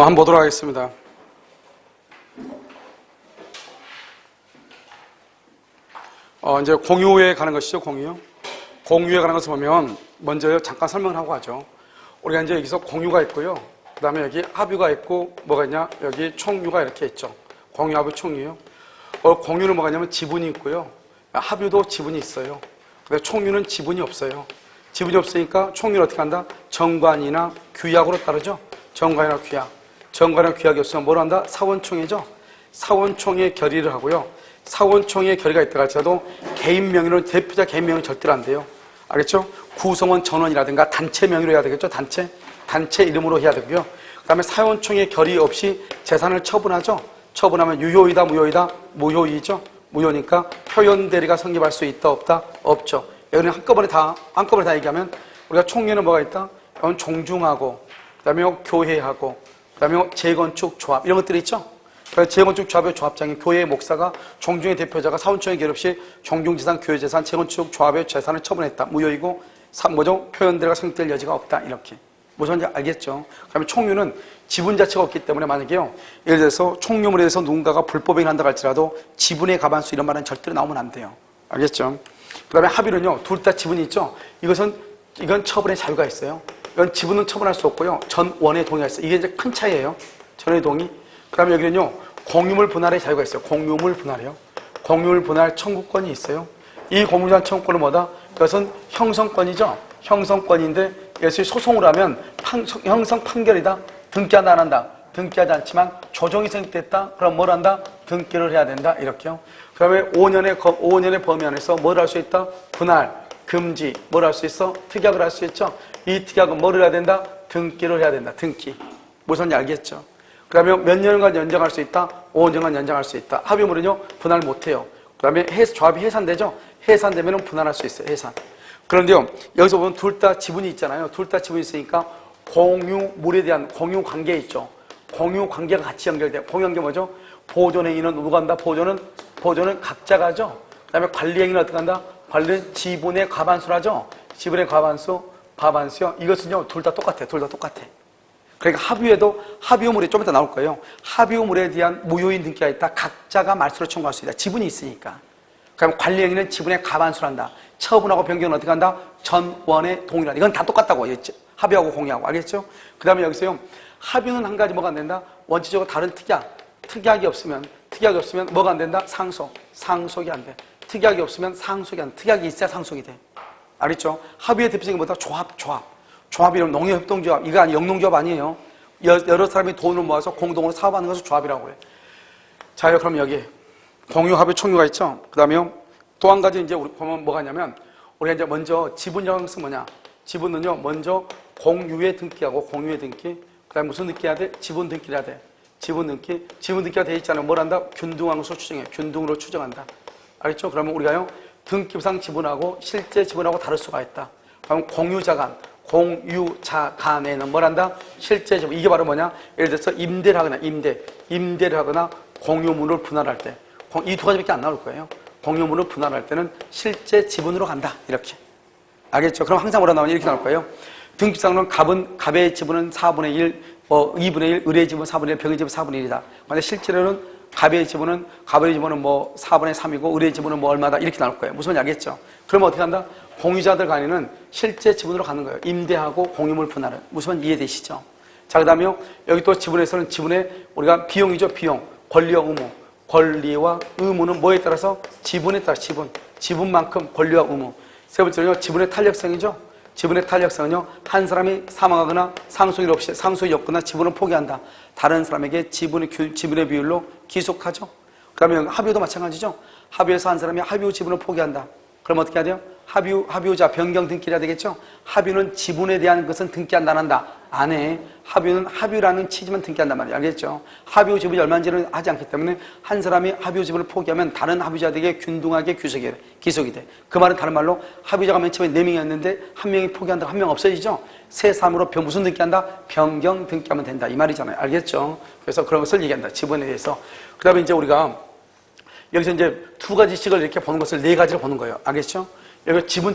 한번 보도록 하겠습니다. 이제 공유에 가는 것이죠, 공유. 공유에 가는 것을 보면, 먼저 잠깐 설명을 하고 하죠. 우리가 이제 여기서 공유가 있고요. 그 다음에 여기 합유가 있고, 뭐가 있냐? 여기 총유가 이렇게 있죠. 공유, 합유, 총유요. 공유는 뭐가 있냐면 지분이 있고요. 합유도 지분이 있어요. 근데 총유는 지분이 없어요. 지분이 없으니까 총유는 어떻게 한다? 정관이나 규약으로 따르죠. 정관이나 규약. 정관이나 규약이 없으면 뭘 한다? 사원총회죠. 사원총회 결의를 하고요. 사원총회 결의가 있다고 할지라도 개인 명의로, 대표자 개인 명의는 절대로 안 돼요. 알겠죠? 구성원 전원이라든가 단체 명의로 해야 되겠죠? 단체 이름으로 해야 되고요. 그 다음에 사원총회 결의 없이 재산을 처분하죠. 처분하면 유효이다, 무효이다? 무효이죠. 무효니까 표현 대리가 성립할 수 있다, 없다? 없죠. 여기는 한꺼번에 다 얘기하면 우리가 총회는 뭐가 있다? 이건 종중하고, 그 다음에 교회하고, 그 다음에 재건축 조합, 이런 것들이 있죠. 그래서 재건축 조합의 조합장인 교회의 목사가 종중의 대표자가 사원총회 결의 없이 종중재산, 교회재산, 재건축 조합의 재산을 처분했다. 무효이고, 뭐죠? 표현 대리가 성립될 여지가 없다. 이렇게. 무슨 말인지 알겠죠? 그 다음에 총유는 지분 자체가 없기 때문에 만약에요, 예를 들어서 총유물에 대해서 누군가가 불법행위를 한다고 할지라도 지분의 과반수 이런 말은 절대로 나오면 안 돼요. 알겠죠? 그 다음에 합의는요, 둘 다 지분이 있죠? 이건 처분의 자유가 있어요. 이건 지분은 처분할 수 없고요. 전원의 동의가 있어요. 이게 이제 큰 차이예요. 전원의 동의. 그 다음에 여기는요, 공유물 분할의 자유가 있어요. 공유물 분할이요. 공유물 분할 청구권이 있어요. 이 공유물 분할 청구권은 뭐다? 이것은 형성권이죠. 형성권인데 예수이 소송을 하면 형성 판결이다. 등기한다, 안 한다? 등기하지 않지만 조정이 성립됐다. 그럼 뭘 한다? 등기를 해야 된다. 이렇게요. 그 다음에 5년의 범위 안에서 뭘 할 수 있다? 분할, 금지, 뭘 할 수 있어? 특약을 할 수 있죠. 이 특약은 뭘 해야 된다? 등기를 해야 된다. 등기. 무슨 말인지 알겠죠? 그 다음에 몇 년간 연장할 수 있다? 5년간 연장할 수 있다. 합의물은요, 분할 못해요. 그 다음에 조합이 해산되죠? 해산되면 분할할 수 있어요. 해산. 그런데요, 여기서 보면 둘 다 지분이 있잖아요. 둘 다 지분이 있으니까 공유물에 대한 공유 관계 있죠. 공유 관계가 같이 연결돼요. 공유 관계 뭐죠? 보존행위는 누가 한다? 보존은 각자가 하죠. 그 다음에 관리행위는 어떻게 한다? 관리는 지분의 과반수라죠. 지분의 과반수요. 이것은요, 둘 다 똑같아요. 둘 다 똑같아. 그러니까 합의에도 합의물이 좀 이따 나올 거예요. 합의물에 대한 무효인 등기가 있다. 각자가 말소를 청구할 수 있다. 지분이 있으니까. 그럼 관리행위는 지분의 과반수를 한다. 처분하고 변경은 어떻게 한다? 전원의 동의를 한다. 이건 다 똑같다고. 합의하고 공유하고. 알겠죠? 그 다음에 여기서요, 합의는 한 가지 뭐가 안 된다? 원칙적으로 다른 특약이 없으면 뭐가 안 된다? 상속이 안 돼. 특약이 없으면 상속이 안 돼. 특약이 있어야 상속이 돼. 알겠죠? 합의의 대표적인 뭐다? 조합이라면 농협협동조합. 이거 영농조합 아니에요. 여러 사람이 돈을 모아서 공동으로 사업하는 것을 조합이라고 해요. 자, 그럼 여기 공유, 합의, 총유가 있죠? 그 다음에 또 한 가지 이제 우리 보면 뭐가 있냐면, 우리가 이제 먼저 지분 영향은 뭐냐? 지분은요, 먼저 공유에 등기하고 공유에 등기. 그 다음에 무슨 등기 해야 돼? 지분 등기를 해야 돼. 지분 등기가 돼 있잖아요. 뭘 한다? 균등한 것으로 추정해. 균등으로 추정한다. 알겠죠? 그러면 우리가요, 등기부상 지분하고 실제 지분하고 다를 수가 있다. 그럼 공유자간에는 뭘 한다? 실제 지분. 이게 바로 뭐냐? 예를 들어서 임대를 하거나 공유물을 분할할 때. 이 두 가지밖에 안 나올 거예요. 공유물을 분할할 때는 실제 지분으로 간다. 이렇게. 알겠죠? 그럼 항상 뭐라 나오냐? 이렇게 나올 거예요. 등기상으로는 갑의 지분은 4분의 1, 2분의 1, 을의 지분 4분의 1, 병의 지분 4분의 1이다. 근데 실제로는 갑의 지분은 4분의 3이고 을의 지분은 뭐 얼마다 이렇게 나올 거예요. 무슨 말인지 알겠죠? 그러면 어떻게 한다? 공유자들 간에는 실제 지분으로 가는 거예요. 임대하고 공유물 분할은. 무슨 말인지 이해되시죠? 자, 그 다음에요. 여기 또 지분에서는 지분의 우리가 비용이죠. 비용. 권리와 의무. 권리와 의무는 뭐에 따라서? 지분에 따라 지분만큼 권리와 의무. 세 번째는요, 지분의 탄력성이죠. 지분의 탄력성은요, 한 사람이 사망하거나 상속이 없거나 지분을 포기한다. 다른 사람에게 지분의 비율로 귀속하죠. 그 다음에 합의도 마찬가지죠. 합의에서 한 사람이 합의 후 지분을 포기한다. 그럼 어떻게 해야 돼요? 합의자 변경 등기를 해야 되겠죠? 합의는 지분에 대한 것은 등기한다, 안 한다? 안 해. 합의는 합의라는 취지만 등기한단 말이에요. 알겠죠? 합의 후 지분이 얼마인지는 하지 않기 때문에 한 사람이 합의 후 지분을 포기하면 다른 합의자들에게 균등하게 기속이 돼. 그 말은 다른 말로 합의자가 맨 처음에 4명이었는데 한 명이 포기한다고 한 명 없어지죠? 새 사람으로 무슨 등기한다? 변경 등기하면 된다. 이 말이잖아요. 알겠죠? 그래서 그런 것을 얘기한다. 지분에 대해서. 그 다음에 이제 우리가 여기서 이제 두 가지씩을 이렇게 보는 것을 4가지로 보는 거예요. 알겠죠? 여기 지분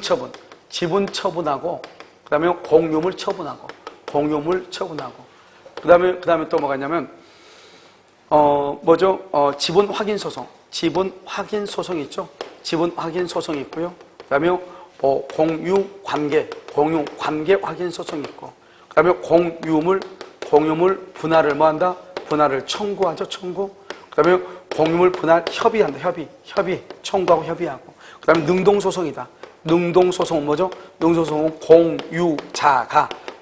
처분하고, 그 다음에 공유물 처분하고, 그 다음에 또 뭐가 있냐면, 지분 확인 소송. 지분 확인 소송이 있죠. 지분 확인 소송이 있고요. 그 다음에 공유 관계 확인 소송이 있고, 그 다음에 공유물 분할을 뭐한다? 분할을 청구하죠. 청구. 그 다음에 공유물 분할 협의한다. 협의. 청구하고 협의하고. 그 다음에 능동소송이다. 능동소송은 뭐죠? 능동소송은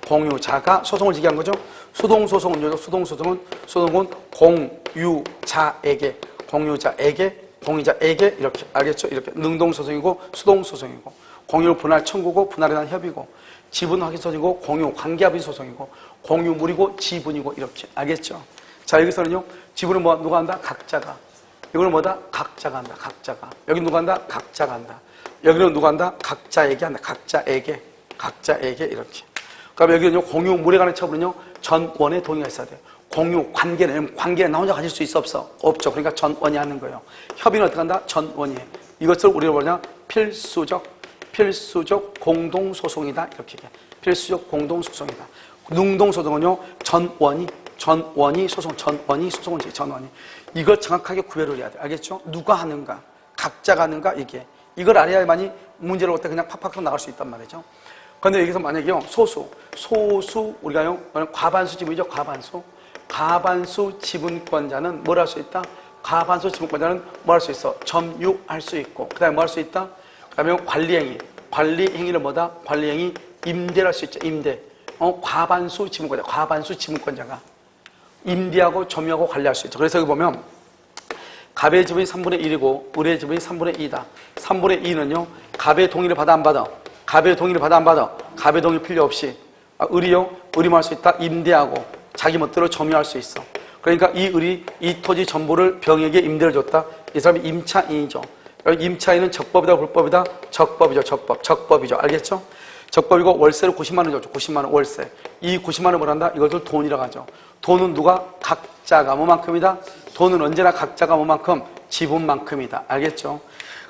공유자가 소송을 제기한 거죠. 수동소송은 뭐죠? 수동소송은 공유자에게 이렇게 알겠죠? 이렇게 능동소송이고 수동소송이고, 공유 분할 청구고 분할에 대한 협의고, 지분 확인 소송이고 공유 관계합의 소송이고, 공유물이고 지분이고, 이렇게 알겠죠? 자, 여기서는요, 지분은 누가 한다? 각자가. 이거는 뭐다? 각자가 한다. 각자가. 여기 누가 한다? 각자가 한다. 여기는 누가 한다? 각자에게 한다. 각자에게 이렇게. 그럼 여기는요, 공유물에 관한 처분은요, 전원의 동의가 있어야 돼요. 공유 관계는 나 혼자 가질 수 있어? 없어? 없죠. 그러니까 전원이 하는 거예요. 협의는 어떻게 한다? 전원이 해. 이것을 우리가 뭐냐? 필수적 공동소송이다. 이렇게 얘기해. 필수적 공동소송이다. 능동소송은요, 전원이 소송을 제 전원이. 이걸 정확하게 구별을 해야 돼. 알겠죠? 누가 하는가? 각자가 하는가? 이게. 이걸 알아야만이 문제를 올 때 그냥 팍팍 나갈 수 있단 말이죠. 그런데 여기서 만약에요, 소수, 우리가요, 과반수 지분이죠, 과반수 지분권자는 뭘 할 수 있다? 과반수 지분권자는 뭘 할 수 있어? 점유할 수 있고, 그 다음에 뭐 할 수 있다? 그 다음에 관리행위를 뭐다? 관리행위, 임대를 할 수 있죠, 임대. 과반수 지분권자가 임대하고 점유하고 관리할 수 있죠. 그래서 여기 보면, 갑의 지분이 3분의 1이고, 을의 지분이 3분의 2다. 3분의 2는요, 갑의 동의를 받아 안 받아? 갑의 동의를 받아 안 받아? 갑의 동의 필요 없이. 을이요? 을이 뭐 할 수 있다? 임대하고 자기 멋대로 점유할 수 있어. 그러니까 이 을이 이 토지 전부를 병에게 임대를 줬다. 이 사람이 임차인이죠. 임차인은 적법이다, 불법이다? 적법이죠. 적법이죠. 알겠죠? 적법이고 월세를 90만 원 줬죠. 90만 원 월세. 이 90만 원을 뭘 한다? 이것을 돈이라고 하죠. 돈은 누가? 각자가 뭐만큼이다? 돈은 언제나 각자가 뭐만큼? 지분만큼이다. 알겠죠?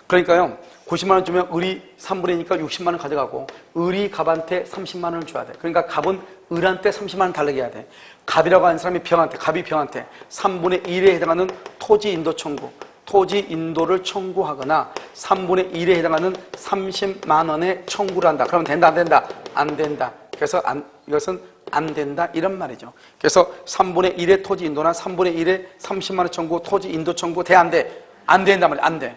그러니까요, 90만 원 주면 을이 3분의 2니까 60만 원 가져가고, 을이 갑한테 30만 원을 줘야 돼. 그러니까 갑은 을한테 30만 원 달라게 해야 돼. 갑이라고 하는 사람이 갑이 병한테 3분의 1에 해당하는 토지 인도 청구, 토지 인도를 청구하거나 3분의 1에 해당하는 30만 원의 청구를 한다. 그러면 된다, 안 된다? 안 된다. 그래서 이것은 안 된다, 이런 말이죠. 그래서 3분의 1의 토지 인도나 3분의 1의 30만 원 청구, 토지 인도 청구 돼, 안 돼? 안 된단 말이야. 안 돼.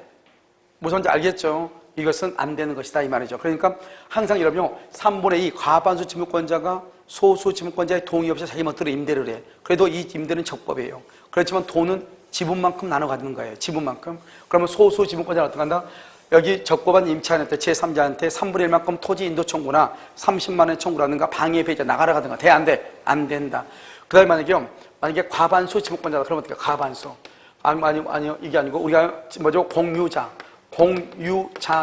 무슨 말인지 알겠죠? 이것은 안 되는 것이다, 이 말이죠. 그러니까 항상 여러분요, 3분의 2 과반수 지분권자가 소수 지분권자의 동의 없이 자기 멋대로 임대를 해. 그래도 이 임대는 적법이에요. 그렇지만 돈은 지분만큼 나눠 가는 거예요. 지분만큼. 그러면 소수 지분권자는 어떻게 한다? 여기 적법한 임차인한테, 제3자한테 3분의 1만큼 토지 인도 청구나 30만 원의 청구라든가 방해 배제 나가라 가든가 돼, 안 돼? 안 된다. 그 다음에 만약에 과반수 지분권자다. 그러면 어떻게? 과반수. 아니요. 이게 아니고, 우리가 뭐죠? 공유자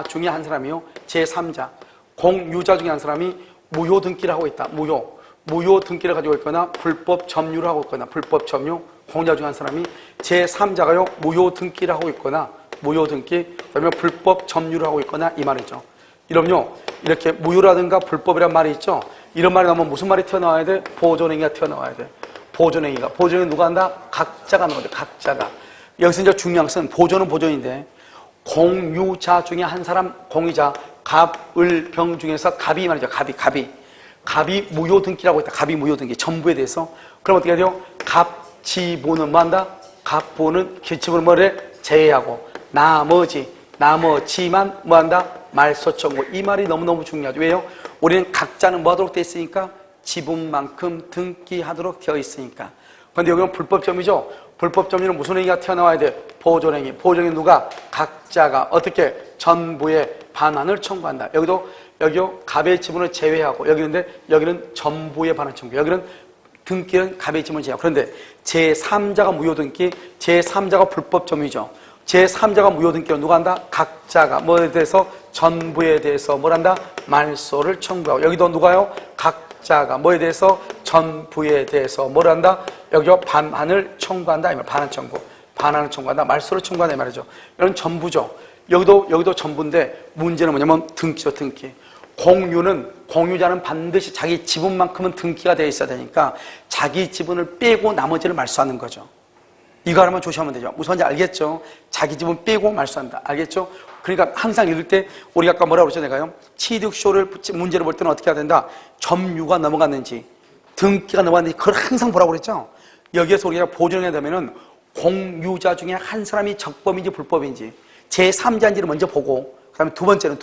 중에 한 사람이요, 제3자. 공유자 중에 한 사람이 무효 등기를 하고 있다. 무효 등기를 가지고 있거나 불법 점유를 하고 있거나, 불법 점유. 공유자 중에 한 사람이 제3자가요, 무효 등기를 하고 있거나, 무효 등기, 그다음에 불법 점유를 하고 있거나, 이 말이죠. 이러면요, 이렇게 무효라든가 불법이란 말이 있죠. 이런 말이 나오면 무슨 말이 튀어나와야 돼? 보존행위가 튀어나와야 돼. 보존행위가 누가 한다? 각자가 하는 거죠. 각자가. 여기서 이제 중요한 것은, 보존은 보존인데, 공유자 중에 한 사람, 공유자, 갑, 을, 병 중에서 갑이 말이죠. 갑이 무효 등기라고 했다. 갑이 무효 등기, 전부에 대해서. 그럼 어떻게 해야 돼요? 갑지분은 뭐 한다? 갑부는 지분을 뭐래? 제외하고, 나머지만 뭐 한다? 말소 청구. 이 말이 너무너무 중요하죠. 왜요? 우리는 각자는 뭐 하도록 되어 있으니까? 지분만큼 등기하도록 되어 있으니까. 그런데 여기는 불법점이죠. 불법점유는 무슨 행위가 튀어나와야 돼? 보존행위. 보존행위 누가? 각자가 어떻게? 전부의 반환을 청구한다. 여기요, 갑의 지분을 제외하고, 여기는 전부의 반환 청구. 여기는 등기는 갑의 지분을 제외하고. 그런데 제3자가 무효 등기, 제3자가 불법점유죠. 제3자가 무효 등기는 누가 한다? 각자가 뭐에 대해서? 전부에 대해서 뭘 한다? 말소를 청구하고. 여기도 누가요? 각자가 뭐에 대해서? 전부에 대해서 뭘 한다? 여기요, 반환을 청구한다. 반환을 청구한다. 말소를 청구한다, 이 말이죠. 이건 전부죠. 여기도 전부인데, 문제는 뭐냐면 등기죠, 등기. 공유자는 반드시 자기 지분만큼은 등기가 되어 있어야 되니까 자기 지분을 빼고 나머지를 말소하는 거죠. 이거 하나만 조심하면 되죠. 무슨 말인지 알겠죠? 자기 지분 빼고 말소한다. 알겠죠? 그러니까 항상 읽을 때 우리가 아까 뭐라고 그랬죠? 내가요? 취득쇼를 문제를 볼 때는 어떻게 해야 된다? 점유가 넘어갔는지 등기가 넘어갔는지 그걸 항상 보라고 그랬죠? 여기에서 우리가 보존해야 되면은 공유자 중에 한 사람이 적법인지 불법인지 제3자인지를 먼저 보고 그다음에 두 번째는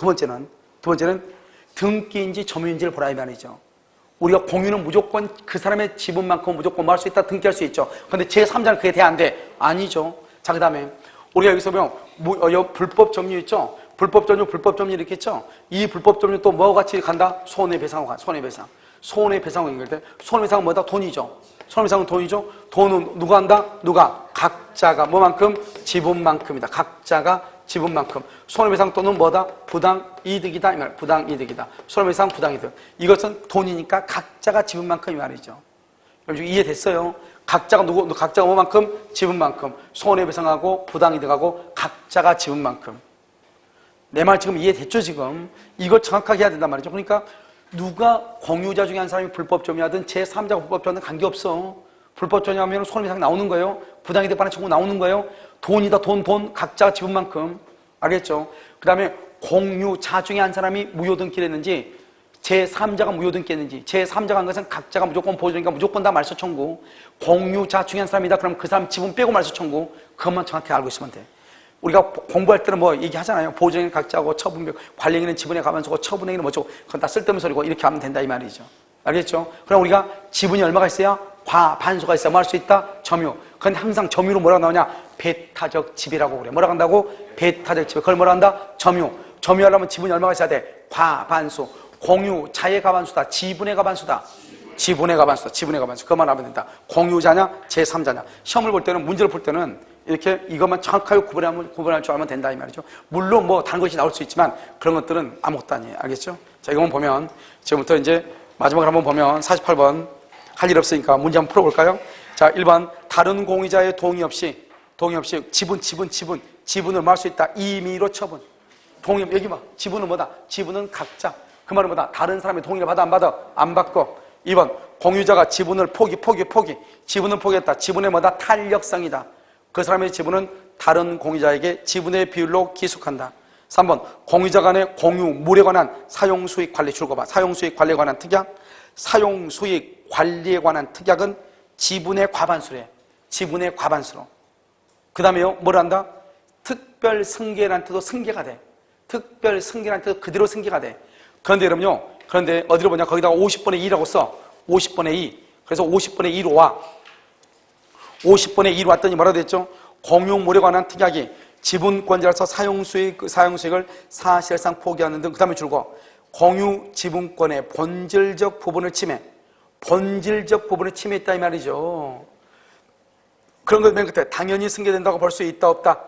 등기인지 점유인지를 보라 이 말이죠. 우리가 공유는 무조건 그 사람의 지분만큼 무조건 뭐 할 수 있다, 등기할 수 있죠. 그런데 제3자는 그게 돼 안 돼? 아니죠. 자, 그 다음에 우리가 여기서 보면 불법 점유 있죠? 불법 점유 이렇게 있죠? 이 불법 점유 또 뭐와 같이 간다? 손해배상하고 가. 손해배상하고 연결돼. 손해배상은 뭐다? 돈이죠. 손해배상은 돈이죠. 돈은 누가 한다? 각자가 뭐만큼? 지분만큼이다. 각자가 지분만큼. 손해배상 또는 뭐다? 부당이득이다. 이 말. 부당이득이다. 손해배상 부당이득. 이것은 돈이니까 각자가 지분만큼 이 말이죠. 여러분 이해됐어요? 각자가 뭐만큼? 지분만큼. 손해배상하고 부당이득하고 각자가 지분만큼. 내 말 지금 이해됐죠, 지금? 이걸 정확하게 해야 된단 말이죠. 그러니까 누가 공유자 중에 한 사람이 불법 점유하든 제3자가 불법 점유하든 관계없어. 불법 점유하면 손해배상 나오는 거예요. 부당이득 반환 청구 나오는 거예요. 돈이다, 돈, 각자 지분만큼. 알겠죠? 그 다음에 공유자 중에 한 사람이 무효등기를 했는지, 제3자가 무효등기했는지, 제3자가 한 것은 각자가 무조건 보존이니까 무조건 다 말소 청구. 공유자 중에 한 사람이다. 그럼 그 사람 지분 빼고 말소 청구. 그것만 정확히 알고 있으면 돼. 우리가 공부할 때는 뭐 얘기하잖아요. 보존인 각자고 처분, 관리인은 지분에 가반수고 처분행위는 뭐죠. 그건 다 쓸데없는 소리고 이렇게 하면 된다 이 말이죠. 알겠죠? 그럼 우리가 지분이 얼마가 있어야? 과반수가 있어야 뭐 할 수 있다? 점유. 그런데 항상 점유로 뭐라고 나오냐? 배타적 지배라고 그래. 뭐라고 한다고? 배타적 지배. 그걸 뭐라고 한다? 점유. 점유하려면 지분이 얼마가 있어야 돼? 과반수. 공유자의 과반수다. 지분의 과반수다. 지분의 과반수. 그것만 하면 된다. 공유자냐? 제3자냐? 시험을 볼 때는, 문제를 볼 때는 이렇게 이것만 정확하게 구분할 줄 알면 된다 이 말이죠. 물론 뭐 다른 것이 나올 수 있지만 그런 것들은 아무것도 아니에요. 알겠죠? 자, 이거만 보면 지금부터 이제 마지막으로 한번 보면 48번 할 일 없으니까 문제 한번 풀어볼까요? 자, 1번 다른 공유자의 동의 없이 지분을 뭐 할 수 있다. 임의로 처분. 동의, 여기 봐. 지분은 뭐다? 지분은 각자. 그 말은 뭐다? 다른 사람의 동의를 받아 안 받아? 안 받고. 2번 공유자가 지분을 포기. 지분을 포기했다. 지분의 뭐다? 탄력성이다. 그 사람의 지분은 다른 공유자에게 지분의 비율로 기속한다. 3번 공유자 간의 공유물에 관한 사용수익 관리 줄거봐. 사용수익 관리에 관한 특약. 사용수익 관리에 관한 특약은 지분의 과반수래. 지분의 과반수로. 그 다음에요 뭘 한다? 특별 승계라는 뜻도 승계가 돼. 특별 승계라는 뜻도 그대로 승계가 돼. 그런데 여러분요, 그런데 어디로 보냐? 거기다가 50분의 2라고 써. 50분의 2. 그래서 50분의 2로 와. 50분의 2로 왔더니 뭐라고 됐죠? 공유물에 관한 특약이 지분권자로서 사용수익을 사실상 포기하는 등 그 다음에 줄고 공유 지분권의 본질적 부분을 침해했다 이 말이죠. 그런 거 맨 끝에 당연히 승계된다고 볼 수 있다 없다?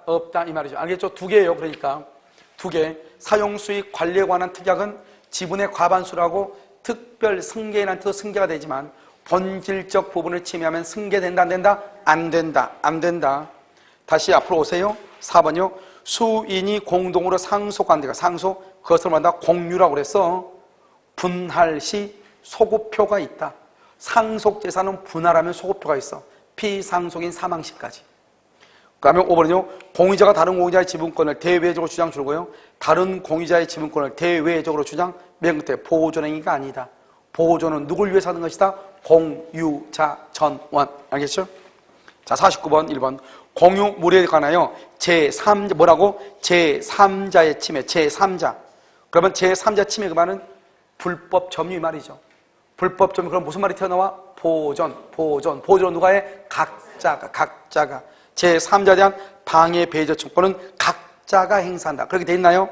없다 이 말이죠. 알겠죠? 두 개예요. 그러니까 두 개. 사용수익 관리에 관한 특약은 지분의 과반수라고 특별 승계라는 뜻도 승계가 되지만 본질적 부분을 침해하면 승계된다 안 된다? 안 된다. 다시 앞으로 오세요. 4번이요. 수인이 공동으로 상속한 데가 상속, 그것을 말한다 공유라고 그랬어. 분할 시 소급표가 있다. 상속재산은 분할하면 소급표가 있어. 피상속인 사망 시까지. 그 다음에 5번은요. 공유자가 다른 공유자의 지분권을 대외적으로 주장 줄고요. 다른 공유자의 지분권을 대외적으로 주장, 맨 끝에 보존행위가 아니다. 보존은 누굴 위해서 하는 것이다? 공유자 전원. 알겠죠? 자, 49번 1번 공유물에 관하여 제3자 뭐라고? 제3자의 침해. 제3자. 그러면 제3자 침해 그 말은 불법 점유 말이죠. 불법 점유. 그럼 무슨 말이 튀어나와? 보존은 누가 해? 각자가. 제3자에 대한 방해 배제 청구는 각자가 행사한다. 그렇게 돼 있나요?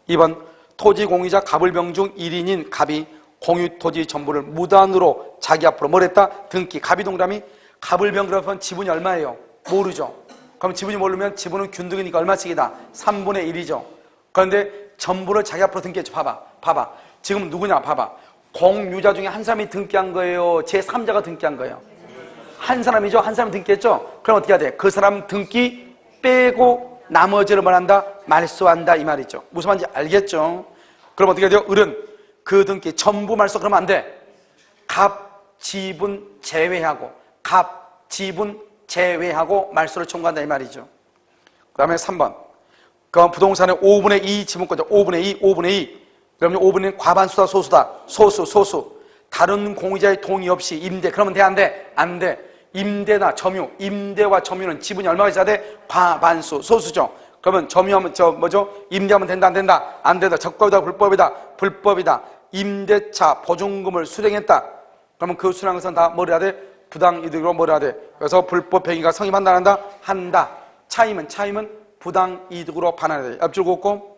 2번 토지 공유자 갑을병중 1인인 갑이 공유 토지 전부를 무단으로 자기 앞으로 뭘 했다? 등기. 갑이 동그라미. 갑을병 그러면 지분이 얼마예요? 모르죠. 그럼 지분이 모르면 지분은 균등이니까 얼마씩이다? 3분의 1이죠. 그런데 전부를 자기 앞으로 등기했죠. 봐봐. 지금 누구냐? 봐봐. 공유자 중에 한 사람이 등기한 거예요? 제3자가 등기한 거예요? 한 사람이죠? 한 사람이 등기했죠? 그럼 어떻게 해야 돼? 그 사람 등기 빼고 나머지를 말한다? 말소한다 이 말이죠. 무슨 말인지 알겠죠? 그럼 어떻게 돼요? 을은 그 등기 전부 말소 그러면 안 돼. 갑, 지분 제외하고 갑, 지분 제외하고 말소를 청구한다 이 말이죠. 그 다음에 3번 그 부동산의 5분의 2 지분권자 5분의 2, 5분의 2 그러면 5분의 2는 과반수다 소수다 소수 다른 공유자의 동의 없이 임대 그러면 돼 안 돼? 안 돼. 임대나 점유 임대와 점유는 지분이 얼마가 있어야 돼? 과반수 소수죠. 그러면 점유하면 임대하면 된다 안 된다? 안 된다. 적법이다 불법이다. 임대차 보증금을 수령했다. 그러면 그 수령한 것은 다 뭘 해야 돼? 부당이득으로 뭘 해야 돼? 그래서 불법 행위가 성립한다 안 한다? 한다. 차임은 부당이득으로 반환해야 돼. 앞줄 긋고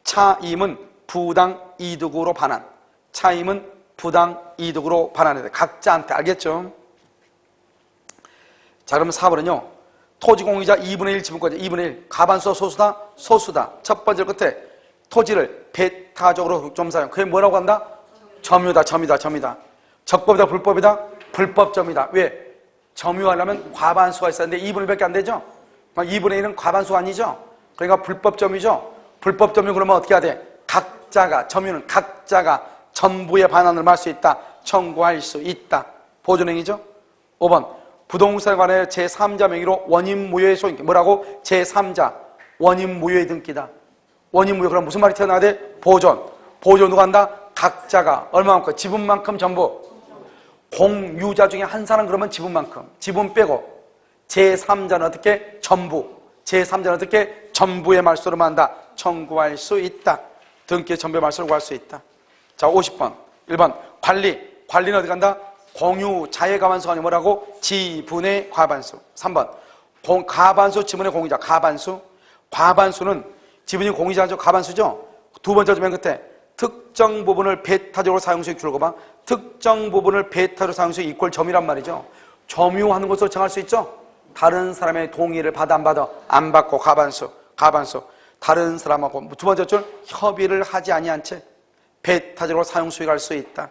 차임은 부당이득으로 반환. 차임은 부당이득으로 반환해야 돼. 각자한테. 알겠죠? 자, 그러면 4번은요. 토지공유자 2분의 1 지분권자 2분의 1 과반수 소수다? 소수다. 첫 번째 끝에 토지를 배타적으로 좀 사용. 그게 뭐라고 한다? 점유다. 적법이다 불법이다? 불법점이다. 왜? 점유하려면 과반수가 있어야 하는데 2분의 1밖에 안 되죠? 2분의 1은 과반수 아니죠? 그러니까 불법점이죠? 불법점이 그러면 어떻게 해야 돼? 점유는 각자가 전부의 반환을 할 수 있다. 청구할 수 있다. 보존행위죠? 5번 부동산에 관해 제3자 명의로 원인무효의 소유권. 뭐라고? 제3자 원인무효의 등기다. 원인무효 그럼 무슨 말이 튀어나와야 돼? 보존 누가 한다? 각자가 얼마만큼? 지분만큼 전부. 공유자 중에 한 사람 그러면 지분만큼. 지분 빼고 제3자는 어떻게? 전부. 제3자는 어떻게? 전부의 말소로만 한다. 청구할 수 있다. 등기의 전부의 말소를 구할 수 있다. 자, 50번 1번 관리는 어디 간다? 공유자의 과반수가 아니라 뭐라고? 지분의 과반수. 3번 과반수 지분의 공유자. 과반수는 지분이 공유자죠. 과반수죠. 두 번째 맨 끝에 특정 부분을 배타적으로 사용수익 줄거 봐. 특정 부분을 배타적으로 사용수익 이꼴 점이란 말이죠. 점유하는 것으로 정할 수 있죠. 다른 사람의 동의를 받아 안 받아? 안 받고 과반수. 다른 사람하고 두 번째 줄 협의를 하지 아니한 채 배타적으로 사용수익할 수 있다.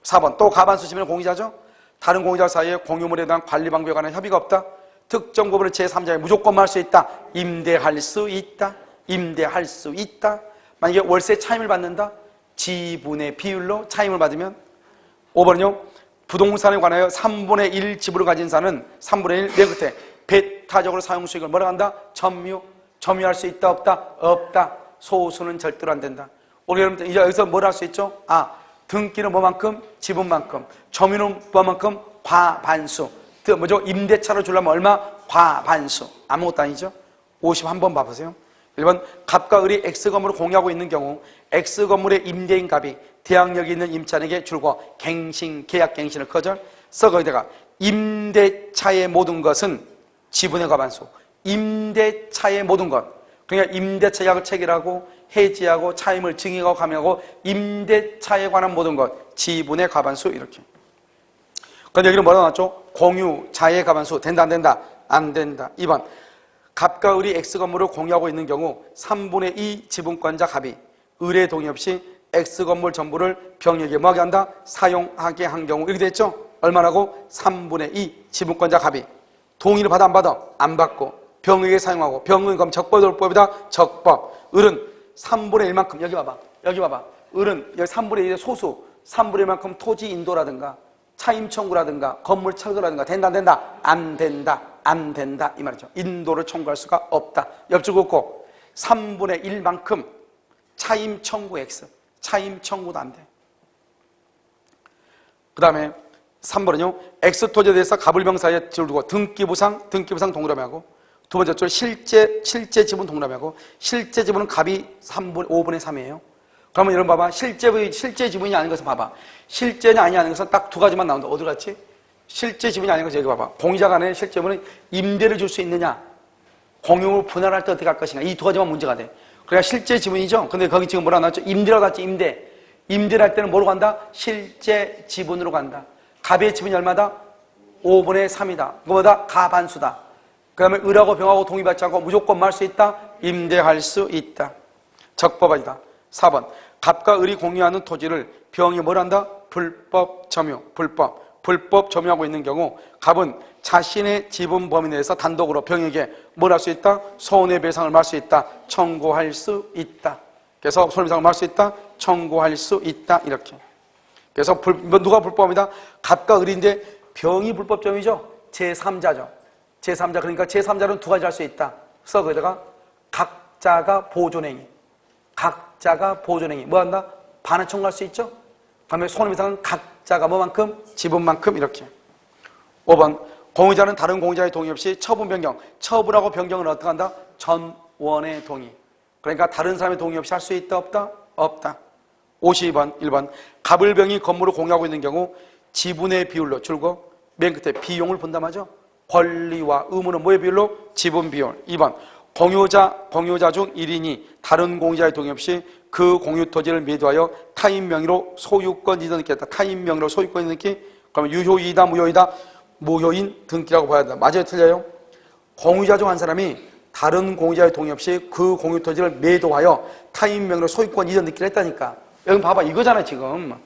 4번 또 과반수 지분의 공유자죠. 다른 공유자 사이에 공유물에 대한 관리 방법에 관한 협의가 없다. 특정 부분을 제3자에 무조건 할 수 있다. 임대할 수 있다. 만약에 월세 차임을 받는다. 지분의 비율로 차임을 받으면. 5번은요. 부동산에 관하여 3분의 1 지분을 가진 사는 3분의 1 맨 끝에 배타적으로 사용수익을 뭐라고 한다? 점유할 수 있다 없다. 소수는 절대로 안 된다. 우리 여러분 이제 여기서 뭘 할 수 있죠? 등기는 뭐만큼? 지분만큼. 점유는 뭐만큼? 과반수. 임대차로 주려면 얼마? 과반수. 아무것도 아니죠? 51번 봐보세요. 1번 갑과 을이 X건물을 공유하고 있는 경우 X건물의 임대인 갑이 대항력이 있는 임차인에게 줄고 계약갱신을 거절. 거기다가 임대차의 모든 것은 지분의 과반수. 임대차의 모든 것. 그러니까 임대차 계약을 체결하고 해지하고 차임을 증여하고 감행하고 임대차에 관한 모든 것 지분의 과반수 이렇게. 그런데 여기는 뭐라고 나왔죠? 공유자의 과반수 된다 안 된다? 안 된다. 2번 갑과 을이 X건물을 공유하고 있는 경우 3분의 2 지분권자 갑이 을의 동의 없이 X건물 전부를 병역에 뭐하게 한다? 사용하게 한 경우 이렇게 됐죠? 얼마라고? 3분의 2 지분권자 갑이 동의를 받아 안 받아? 안 받고 병역에 사용하고 병역은 그럼 적법이다 불법이다? 적법. 을은 3분의 1만큼 여기 봐봐. 을은 여기 3분의 1의 소수 3분의 1만큼 토지 인도라든가 차임 청구라든가 건물 철거라든가 된다 안 된다? 안 된다 이 말이죠. 인도를 청구할 수가 없다. 옆줄 긋고 3분의 1만큼 차임 청구 X 차임 청구도 안 돼. 그 다음에 3번은요 X 토지에 대해서 갑을병 사이에 두고 등기부상 동그라미하고 두 번째 줄 실제 지분 동그라미하고 실제 지분은 갑이 5분의 3이에요. 그러면 여러분 봐봐. 실제 지분이 아닌 것은 봐봐. 실제냐 아니냐 하는 것은 딱 두 가지만 나온다. 어디 갔지? 실제 지분이 아닌 것은 여기 봐봐. 공유자 간에 실제 지분은 임대를 줄 수 있느냐 공용을 분할할 때 어떻게 할 것이냐 이 두 가지만 문제가 돼. 그러니까 실제 지분이죠. 근데 거기 지금 뭐라 나왔죠? 임대라고 갔지. 임대를 할 때는 뭐로 간다? 실제 지분으로 간다. 갑의 지분이 얼마다? 5분의 3이다. 그거보다 가반수다. 그 다음에 을하고 병하고 동의받지 않고 무조건 할 수 있다? 임대할 수 있다. 적법이다. 4번 갑과 을이 공유하는 토지를 병이 뭘 한다? 불법 점유하고 있는 경우 갑은 자신의 지분 범위 내에서 단독으로 병에게 뭘 할 수 있다? 손해배상을 할 수 있다. 청구할 수 있다. 그래서 손해배상을 할 수 있다, 청구할 수 있다, 이렇게. 그래서 누가 불법이다? 갑과 을인데 병이 불법점이죠. 제3자죠. 제3자, 그러니까 제3자는 두 가지 할 수 있다. 그래서 거기다가 각자가 보존행위. 각자가 보존행위. 뭐 한다? 반환 청구할 수 있죠. 그다음에 손해배상은 각자가 뭐만큼? 지분만큼, 이렇게. 5번, 공유자는 다른 공유자의 동의 없이 처분 변경. 처분하고 변경은 어떻게 한다? 전원의 동의. 그러니까 다른 사람의 동의 없이 할 수 있다, 없다? 없다. 52번, 1번. 갑을병이 건물을 공유하고 있는 경우 지분의 비율로 줄고 맨 끝에 비용을 분담하죠. 권리와 의무는 뭐의 비율로? 지분 비율. 2번. 공유자 중 1인이 다른 공유자의 동의 없이 그 공유 토지를 매도하여 타인 명의로 소유권 이전 등기했다. 타인 명의로 소유권 이전 등기. 그러면 유효이다, 무효이다? 무효인 등기라고 봐야 된다. 맞아요, 틀려요? 공유자 중 한 사람이 다른 공유자의 동의 없이 그 공유 토지를 매도하여 타인 명의로 소유권 이전 등기를 했다니까. 여기 봐봐, 이거잖아 지금.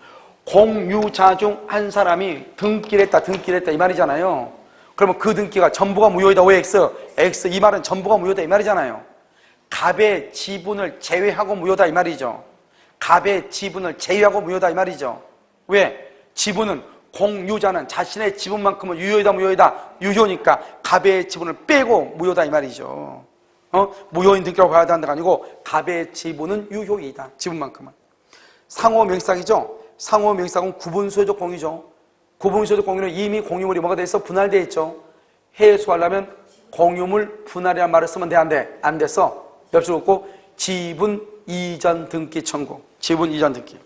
공유자 중 한 사람이 등기를 했다 이 말이잖아요. 그러면 그 등기가 전부가 무효이다. 왜 X? X, 이 말은 전부가 무효다 이 말이잖아요. 갑의 지분을 제외하고 무효다 이 말이죠. 갑의 지분을 제외하고 무효다 이 말이죠. 왜? 지분은 공유자는 자신의 지분만큼은 유효이다, 무효이다? 유효니까 갑의 지분을 빼고 무효다 이 말이죠. 무효인 등기라고 봐야 한다가 아니고 갑의 지분은 유효이다. 지분만큼은. 상호 명시상이죠. 상호 명시상은 구분소유적 공유죠. 구분소유적 공유는 이미 공유물이 뭐가 돼 있어? 분할되어 있죠. 해소하려면 공유물 분할이라는 말을 쓰면 돼, 안 돼? 안 됐어. 옆줄 긋고 지분 이전 등기 청구. 지분 이전 등기.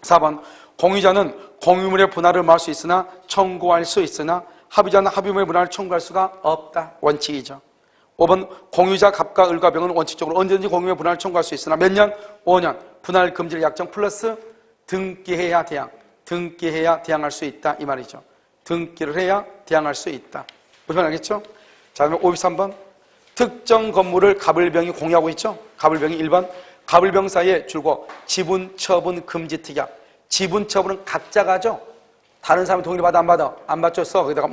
4번. 공유자는 공유물의 분할을 말할 수 있으나 청구할 수 있으나 합의자는 합의물의 분할을 청구할 수가 없다. 원칙이죠. 5번. 공유자 갑과 을과 병은 원칙적으로 언제든지 공유물의 분할을 청구할 수 있으나 몇 년? 5년. 분할 금지를 약정 플러스 등기해야 대항. 등기해야 대항할 수 있다 이 말이죠. 등기를 해야 대항할 수 있다. 무슨 말 알겠죠? 자, 그러면 53번. 특정 건물을 갑을병이 공유하고 있죠. 갑을병이 1번. 갑을병 사이에 줄고 지분 처분 금지 특약. 지분 처분은 각자가 하죠. 다른 사람이 동의를 받아 안 받아? 안 받죠. 써. 거기다가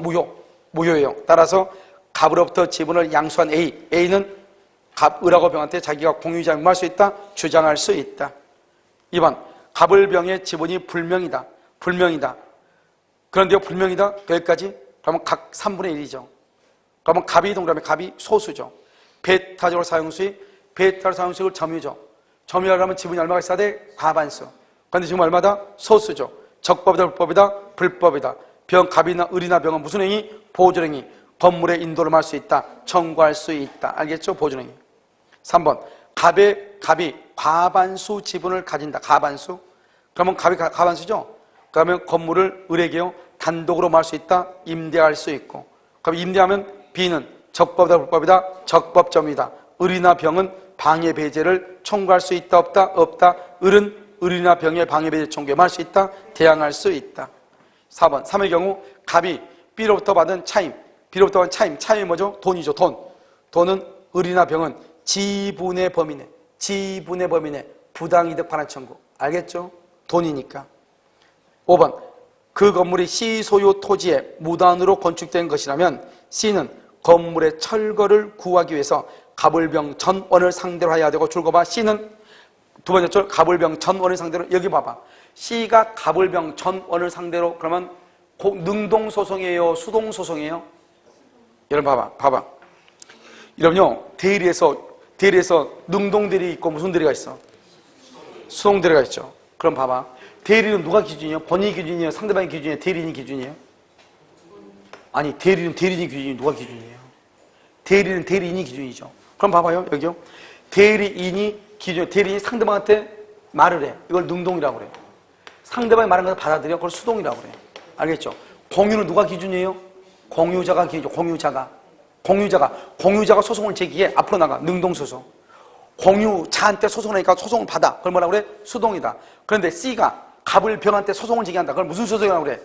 무효예요. 따라서 갑으로부터 지분을 양수한 A는 갑, 을하고 병한테 자기가 공유자 명할 수 있다. 주장할 수 있다. 2번. 갑을병의 지분이 불명이다. 그런데요, 불명이다. 여기까지? 그러면 각 3분의 1이죠. 그러면 갑이 동그라미, 갑이 소수죠. 배타적으로 사용수익을 점유죠. 점유하려면 지분이 얼마가 있어야 돼? 과반수. 그런데 지금 얼마다? 소수죠. 적법이다, 불법이다? 불법이다. 병, 갑이나 을이나 병은 무슨 행위? 보존행위. 건물의 인도를 할 수 있다. 청구할 수 있다. 알겠죠? 보존행위. 3번. 갑이 과반수 지분을 가진다. 과반수. 그러면 갑이 과반수죠? 그러면 건물을 을에게요 단독으로 말 수 있다. 임대할 수 있고. 그럼 임대하면 B는 적법이다, 불법이다? 적법점이다. 을이나 병은 방해 배제를 청구할 수 있다, 없다? 없다. 을은 을이나 병의 방해 배제 청구에 말 수 있다. 대항할 수 있다. 4번. 3의 경우 갑이 B로부터 받은 차임. 차임이 뭐죠? 돈이죠. 돈은 을이나 병은 지분의 범위내 부당이득 반환 청구. 알겠죠? 돈이니까. 5번. 그 건물이 C 소유 토지에 무단으로 건축된 것이라면 C는 건물의 철거를 구하기 위해서 갑을병 전원을 상대로 해야 되고 줄거 봐. C는 두 번째 줄 갑을병 전원을 상대로. 여기 봐봐. C가 갑을병 전원을 상대로 그러면 능동소송이에요? 수동소송이에요? 여러분 봐봐. 이러면요 대리에서 능동대리 있고 무슨 대리가 있어? 수동대리가 있죠. 그럼 봐봐. 대리는 누가 기준이에요? 본인이 기준이에요? 상대방이 기준이에요? 대리인이 기준이에요? 아니, 대리인이 기준이에요? 누가 기준이에요? 대리는 대리인이 기준이죠. 그럼 봐봐요. 여기요. 대리인이 상대방한테 말을 해. 이걸 능동이라고 그래요. 상대방이 말하는 것을 받아들여. 그걸 수동이라고 그래요. 알겠죠? 공유는 누가 기준이에요? 공유자가 기준이죠. 공유자가 소송을 제기해. 앞으로 나가. 능동소송. 공유자한테 소송을 하니까 소송을 받아. 그걸 뭐라고 그래? 수동이다. 그런데 C가 갑을병한테 소송을 제기한다. 그걸 무슨 소송이라고 그래?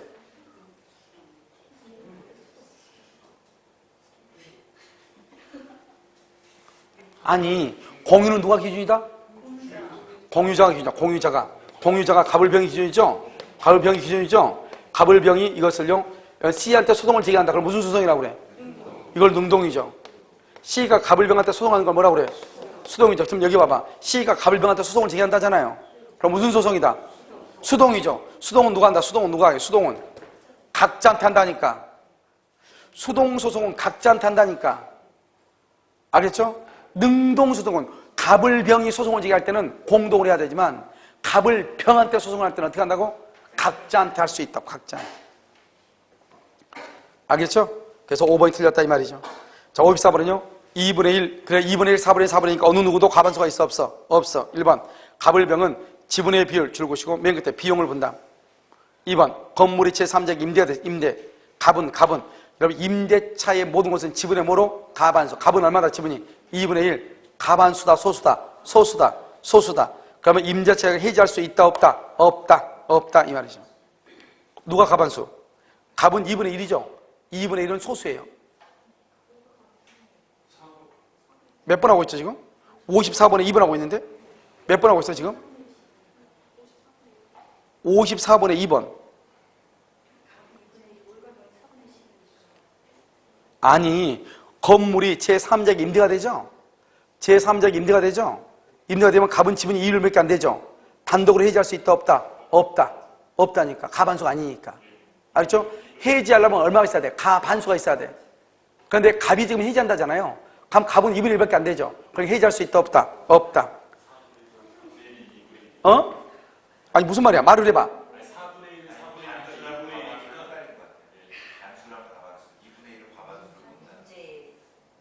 아니, 공유는 누가 기준이다? 공유자가 기준이다. 공유자가 갑을병이 기준이죠? 갑을병이 이것을요 C한테 소송을 제기한다. 그걸 무슨 소송이라고 그래? 이걸 능동이죠. C가 갑을병한테 소송하는 걸 뭐라고 그래? 수동이죠. 지금 여기 봐봐. C가 갑을 병한테 소송을 제기한다잖아요. 그럼 무슨 소송이다? 수동이죠. 수동은 누가 한다? 수동은 누가 해? 수동은 각자한테 한다니까. 수동 소송은 각자한테 한다니까. 알겠죠? 능동 소송은 갑을 병이 소송을 제기할 때는 공동으로 해야 되지만 갑을 병한테 소송을 할 때는 어떻게 한다고? 각자한테 할 수 있다고. 각자한테. 알겠죠? 그래서 5번이 틀렸다 이 말이죠. 자, 54번은요 2분의 1, 그래 2분의 1, 4분의 1, 4분의 1이니까 어느 누구도 과반수가 있어 없어? 없어. 1번 갑을 병은 지분의 비율 줄것이고 맨 끝에 비용을 분담. 2번 건물이 제3자에게 임대. 갑은 여러분 임대차의 모든 것은 지분의 뭐로? 가반수. 갑은 얼마다 지분이? 2분의 1. 가반수다 소수다. 그러면 임대차가 해지할 수 있다 없다? 없다 이 말이죠. 누가 가반수? 갑은 2분의 1이죠. 2분의 1은 소수예요. 몇 번 하고 있죠 지금? 54번에 2번 하고 있는데 몇 번 하고 있어 지금? 54번에 2번. 아니 건물이 제3자에게 임대가 되죠? 제3자에게 임대가 되죠? 임대가 되면 갑은 지분이 2분의 1밖에 안 되죠? 단독으로 해지할 수 있다 없다? 없다니까. 가반수가 아니니까. 알겠죠? 해지하려면 얼마가 있어야 돼? 가반수가 있어야 돼. 그런데 갑이 지금 해지한다잖아요. 그럼 갑은 2분의 1밖에 안 되죠? 그러니까 해지할 수 있다 없다? 어? 아니 무슨 말이야? 말을 해봐.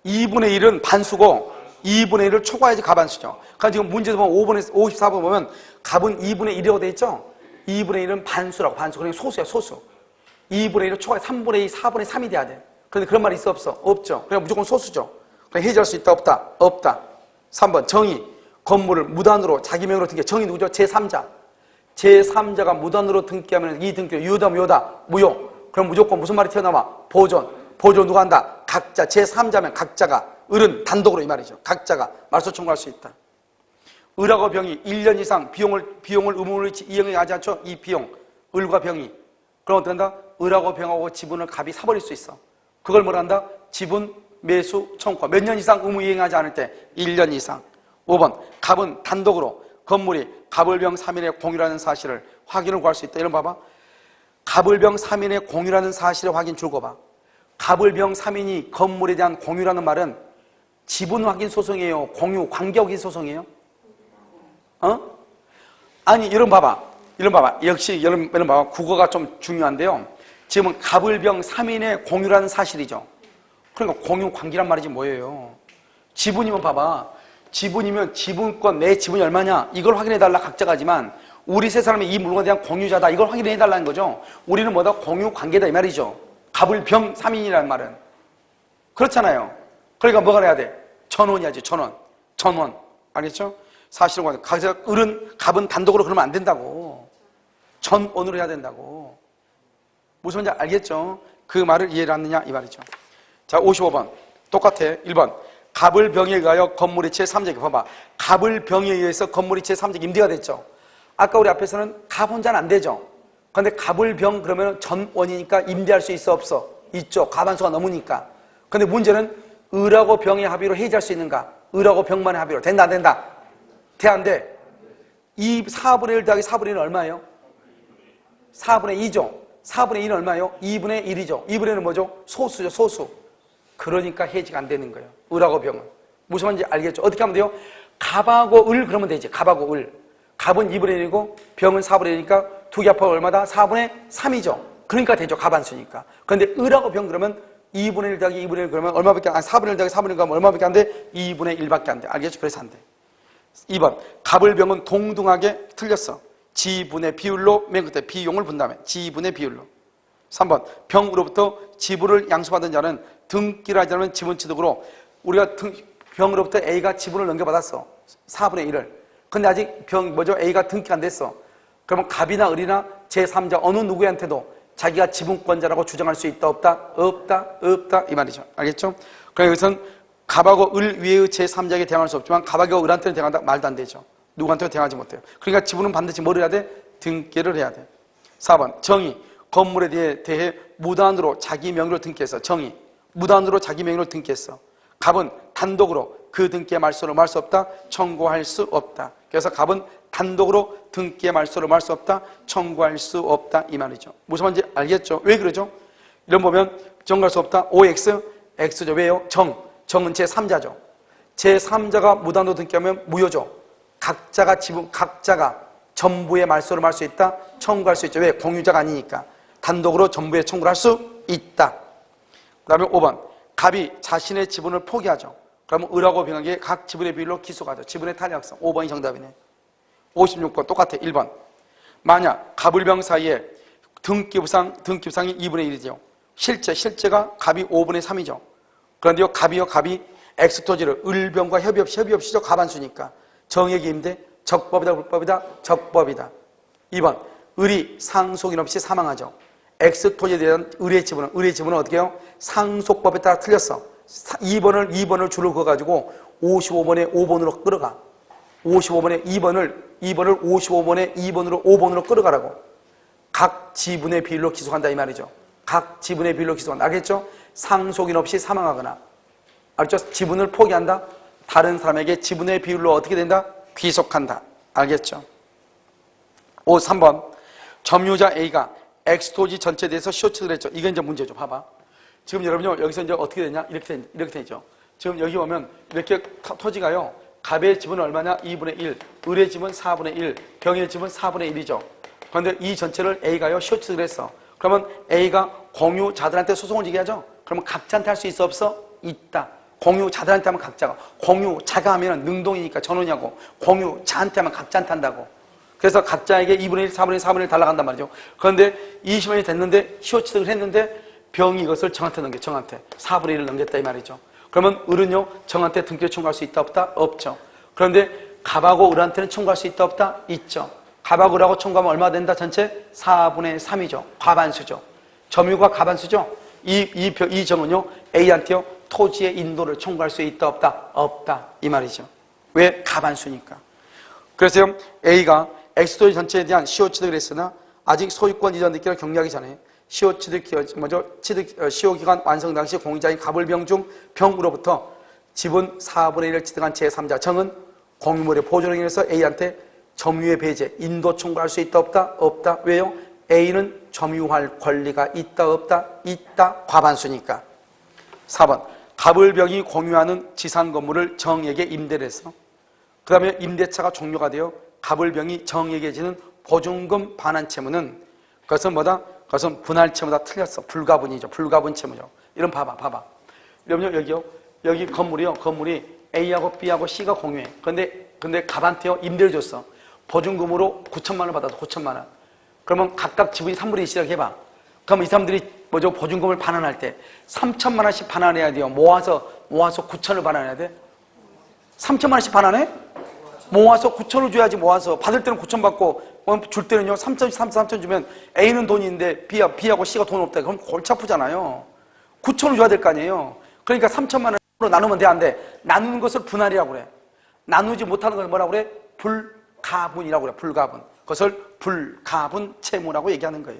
2분의 1은 반수고 2분의 1을 초과해야지 가반수죠. 그러니까 지금 문제에서 보면 54번 보면 갑은 2분의 1이라고 돼 있죠? 2분의 1은 반수라고. 그러니까 소수야 소수. 2분의 1을 초과해 3분의 2, 4분의 3이 돼야 돼. 그런데 그런 말이 있어 없어? 없죠. 그러니까 무조건 소수죠. 그러니까 해지할 수 있다 없다? 3번 정의. 건물을 무단으로 자기 명의로 등기. 정의 누구죠? 제3자가 무단으로 등기하면 이 등기 유효다 무효. 그럼 무조건 무슨 말이 튀어나와? 보존 누가 한다? 각자. 제3자면 각자가. 을은 단독으로 이 말이죠. 각자가 말소 청구할 수 있다. 을하고 병이 1년 이상 비용을 의무를 이행하지 않죠? 이 비용. 을과 병이. 그럼 어떻게 한다? 을하고 병하고 지분을 갑이 사버릴 수 있어. 그걸 뭐라 한다? 지분 매수 청구. 몇 년 이상 의무 이행하지 않을 때? 1년 이상. 5번 갑은 단독으로 건물이 갑을병 3인의 공유라는 사실을 확인을 구할 수 있다. 이런 봐봐. 갑을병 3인의 공유라는 사실의 확인 줄거 봐. 갑을병 3인이 건물에 대한 공유라는 말은 지분 확인 소송이에요? 공유 관계 확인 소송이에요? 아니 이런 봐봐. 역시 이런 봐봐. 국어가 좀 중요한데요. 지금은 갑을병 3인의 공유라는 사실이죠. 그러니까 공유 관계란 말이지 뭐예요? 지분이면 봐봐. 지분이면 지분권, 내 지분이 얼마냐? 이걸 확인해달라 각자가 하지만 우리 세 사람이 이 물건에 대한 공유자다. 이걸 확인해달라는 거죠. 우리는 뭐다? 공유 관계다 이 말이죠. 갑을병 3인이라는 말은. 그렇잖아요. 그러니까 뭐가 해야 돼? 전원이야지 전원. 알겠죠? 사실은 갑은 단독으로 그러면 안 된다고. 전원으로 해야 된다고. 무슨 말인지 알겠죠? 그 말을 이해를 하느냐 이 말이죠. 자 55번 똑같아. 1번 갑을병에 의하여 건물이 제3자에게 봐봐. 갑을병에 의해서 건물이 제3자에게 임대가 됐죠. 아까 우리 앞에서는 갑 혼자는 안 되죠. 그런데 갑을병 그러면 전원이니까 임대할 수 있어 없어? 있죠. 가반수가 넘으니까. 그런데 문제는 을하고 병의 합의로 해지할 수 있는가? 을하고 병만의 합의로 된다 안 된다? 돼 안 돼? 이 4분의 1 더하기 4분의 1은 얼마예요? 4분의 2죠. 4분의 2는 얼마예요? 2분의 1이죠. 2분의 1은 뭐죠? 소수죠. 소수. 그러니까 해지가 안 되는 거예요. 을하고 병은. 무슨 말인지 알겠죠? 어떻게 하면 돼요? 갑하고 을 그러면 되지. 갑하고 을. 갑은 2분의 1이고 병은 4분의 1이니까 두 개 합하면 얼마다? 4분의 3이죠. 그러니까 되죠. 갑한수니까. 그런데 을하고 병 그러면 2분의 1 더하기 2분의 1 그러면 얼마밖에 안 돼? 4분의 1 더하기 4분의 1 그러면 얼마밖에 안 돼? 2분의 1밖에 안 돼. 알겠죠? 그래서 안 돼. 2번 갑을병은 동등하게 틀렸어. 지분의 비율로 맨 끝에 비용을 분담해. 지분의 비율로. 3번 병으로부터 지분을 양수받은 자는 등기를 하지 않으면 지분 취득으로 우리가 병으로부터 A가 지분을 넘겨받았어. 4분의 1을. 근데 아직 A가 등기가 안 됐어. 그러면 갑이나 을이나 제3자 어느 누구한테도 자기가 지분권자라고 주장할 수 있다 없다? 이 말이죠. 알겠죠? 그러니까 여기서는 갑하고 을 위의 제3자에게 대항할 수 없지만 갑하고 을한테는 대항한다? 말도 안 되죠. 누구한테도 대항하지 못해요. 그러니까 지분은 반드시 뭘 해야 돼? 등기를 해야 돼. 4번 정의. 건물에 대해 무단으로 자기 명의로 등기했어. 정의. 무단으로 자기 명의로 등기했어. 갑은 단독으로 그 등기의 말소를 말 수 없다, 청구할 수 없다. 그래서 갑은 단독으로 등기의 말소를 말 수 없다, 청구할 수 없다 이 말이죠. 무슨 말인지 알겠죠? 왜 그러죠? 이런 보면 정할 수 없다. OX, X죠. 왜요? 정은 제3자죠. 제3자가 무단으로 등기하면 무효죠. 각자가 전부의 말소를 할 수 있다, 청구할 수 있죠. 왜? 공유자가 아니니까. 단독으로 전부의 청구를 할 수 있다. 그 다음에 5번 갑이 자신의 지분을 포기하죠. 그러면 을하고 병하게 각 지분의 비율로 기소하죠. 지분의 탄력성. 5번이 정답이네. 56번 똑같아. 1번 만약 갑을병 사이에 등기부상이 2분의 1이죠. 실제가 갑이 5분의 3이죠. 그런데요 갑이 엑스토지를 을병과 협의 없이죠. 갑한수니까 정액이 임대 적법이다 불법이다? 적법이다. 2번 을이 상속인 없이 사망하죠. 엑스토지에 대한 을의 지분은 어떻게 해요? 상속법에 따라 틀렸어. 2번을 줄을 그어가지고 55번에 5번으로 끌어가. 55번에 2번을 55번에 2번으로 5번으로 끌어가라고. 각 지분의 비율로 기소한다 이 말이죠. 각 지분의 비율로 기소한다. 알겠죠? 상속인 없이 사망하거나, 알죠? 지분을 포기한다. 다른 사람에게 지분의 비율로 어떻게 된다? 귀속한다. 알겠죠? 3번 점유자 A가 X토지 전체에 대해서 쇼츠를 했죠. 이건 이제 문제죠. 봐봐. 지금 여러분요 여기서 이제 어떻게 되냐? 이렇게 되죠. 지금 여기 보면 이렇게 토지가요. 갑의 지분은 얼마냐? 2분의 1. 을의 지분은 4분의 1. 병의 지분은 4분의 1이죠. 그런데 이 전체를 A가요 쇼츠를 했어. 그러면 A가 공유자들한테 소송을 제기하죠. 그러면 각자한테 할 수 있어 없어? 있다. 공유자들한테 하면 각자가, 공유자가 하면 능동이니까 전원이하고, 공유자한테 하면 각자한테 한다고. 그래서 각자에게 2분의 1, 4분의 1, 4분의 1 달라간단 말이죠. 그런데 20년이 됐는데 시효취득을 했는데 병이 이것을 정한테 넘겨. 정한테 4분의 1을 넘겼다 이 말이죠. 그러면 을은요 정한테 등기를 청구할 수 있다 없다? 없죠. 그런데 갑하고 을한테는 청구할 수 있다 없다? 있죠. 갑하고 을하고 청구하면 얼마 된다? 전체 4분의 3이죠. 과반수죠. 점유가 과반수죠. 이 정은요 A한테요 토지의 인도를 청구할 수 있다 없다? 없다 이 말이죠. 왜? 과반수니까. 그래서 A가 X토지 전체에 대한 시효취득을 했으나 아직 소유권 이전 등기를 격리하기 전에 시효기간 완성 당시 공유자인 갑을병 중 병으로부터 지분 4분의 1을 취득한 제3자 정은 공유물의 보존을 위해서 A한테 점유의 배제, 인도 청구할 수 있다 없다? 없다. 왜요? A는 점유할 권리가 있다 없다? 있다. 과반수니까. 4번 갑을병이 공유하는 지상 건물을 정에게 임대를 해서 그 다음에 임대차가 종료가 되어 갑을병이 정에게 지는 보증금 반환 채무는 그것은 뭐다? 그것은 분할 채무다. 틀렸어. 불가분이죠. 불가분 채무죠. 이런 봐봐. 여러분요 여기 건물이 A하고 B하고 C가 공유해. 근데 갑한테요 임대를 줬어. 보증금으로 9천만 원 받아서 9천만 원. 그러면 각각 지분이 3분의 1씩 해봐. 그럼 이 사람들이 보증금을 반환할 때 3천만 원씩 반환해야 돼요. 모아서 9천을 반환해야 돼. 3천만 원씩 반환해? 모아서 9천을 줘야지. 모아서 받을 때는 9천 받고 줄 때는요 3천 주면 A는 돈이 있는데 B하고 C가 돈 없다. 그럼 골치 아프잖아요. 9천을 줘야 될 거 아니에요. 그러니까 3천만 원으로 나누면 돼 안 돼? 나누는 것을 분할이라고 그래. 나누지 못하는 것을 뭐라고 그래? 불가분이라고 그래. 불가분. 그것을 불가분 채무라고 얘기하는 거예요.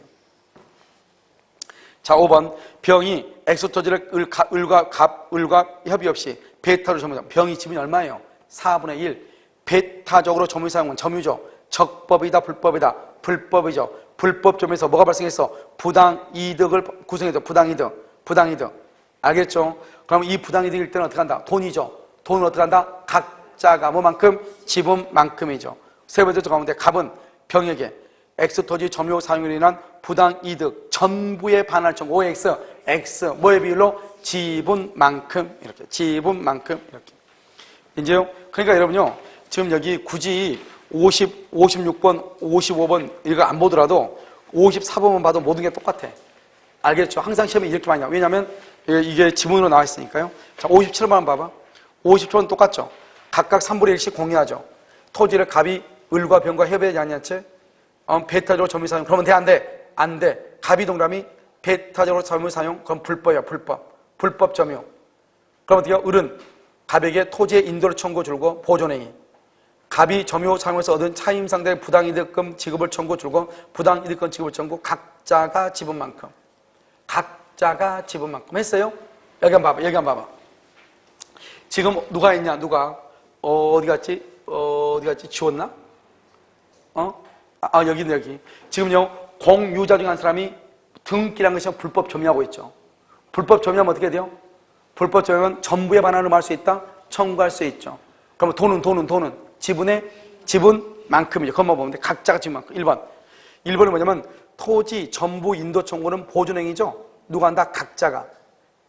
자 5번 병이 엑스토지를 을과 협의 없이 베타로 점유하죠. 병이 지분이 얼마예요? 4분의 1. 베타적으로 점유 사용은 점유죠. 적법이다 불법이다? 불법이죠. 불법 점유에서 뭐가 발생했어? 부당이득을 구성해서 부당이득. 알겠죠? 그럼 이 부당이득일 때는 어떻게 한다? 돈이죠. 돈은 어떻게 한다? 각자가 뭐만큼? 지분만큼이죠. 세 번째 가운데 갑은 병에게 X토지 점유 사용으로 인한 부당이득 전부의 반환 청구 OX X 뭐의 비율로? 지분만큼 이렇게 지분만큼 이렇게. 이제요. 그러니까 여러분요. 지금 여기 굳이 56번, 55번 이거 안 보더라도 54번만 봐도 모든 게 똑같아. 알겠죠? 항상 시험에 이렇게 많이 나와. 왜냐하면 이게 지문으로 나와 있으니까요. 자, 57번 봐봐. 57번 똑같죠? 각각 3분의 1씩 공유하죠. 토지를 갑이 을과 병과 협의하지 않냐 채 베타적으로 점유 사용. 그러면 돼? 안 돼? 안 돼. 갑이 동그라미 베타적으로 점유 사용. 그럼 불법이야. 불법 점유. 그럼 어떻게 해요? 을은 갑에게 토지의 인도를 청구 줄고 보존행위. 갑이 점유 사용에서 얻은 차임상대의 부당이득금 지급을 청구 줄고 부당이득금 지급을 청구 각자가 지분만큼 했어요? 여기 한번 봐봐. 지금 누가 있냐? 누가? 어디 갔지? 어디 갔지? 지웠나? 여기는 여기. 지금요, 공유자 중에 한 사람이 등기란 것이 불법 점유하고 있죠. 불법 점유하면 어떻게 돼요? 불법 점유하면 전부의 반환을 할 수 있다? 청구할 수 있죠. 그러면 돈은 지분만큼이죠. 그것만 보면 돼. 각자가 지분만큼. 1번은 뭐냐면 토지, 전부, 인도 청구는 보존행위죠. 누가 한다? 각자가.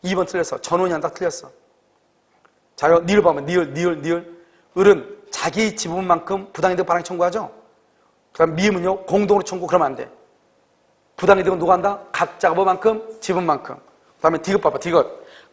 2번 틀렸어. 전원이 한다? 틀렸어. 자, 니을 보면 니을. 을은 자기 지분만큼 부당이득 반환 청구하죠. 그 다음 미음은요, 공동으로 청구. 그러면 안 돼. 부당이득은 누가 한다? 각자가 뭐만큼? 지분만큼. 그 다음에 디귿 봐봐. 디귿.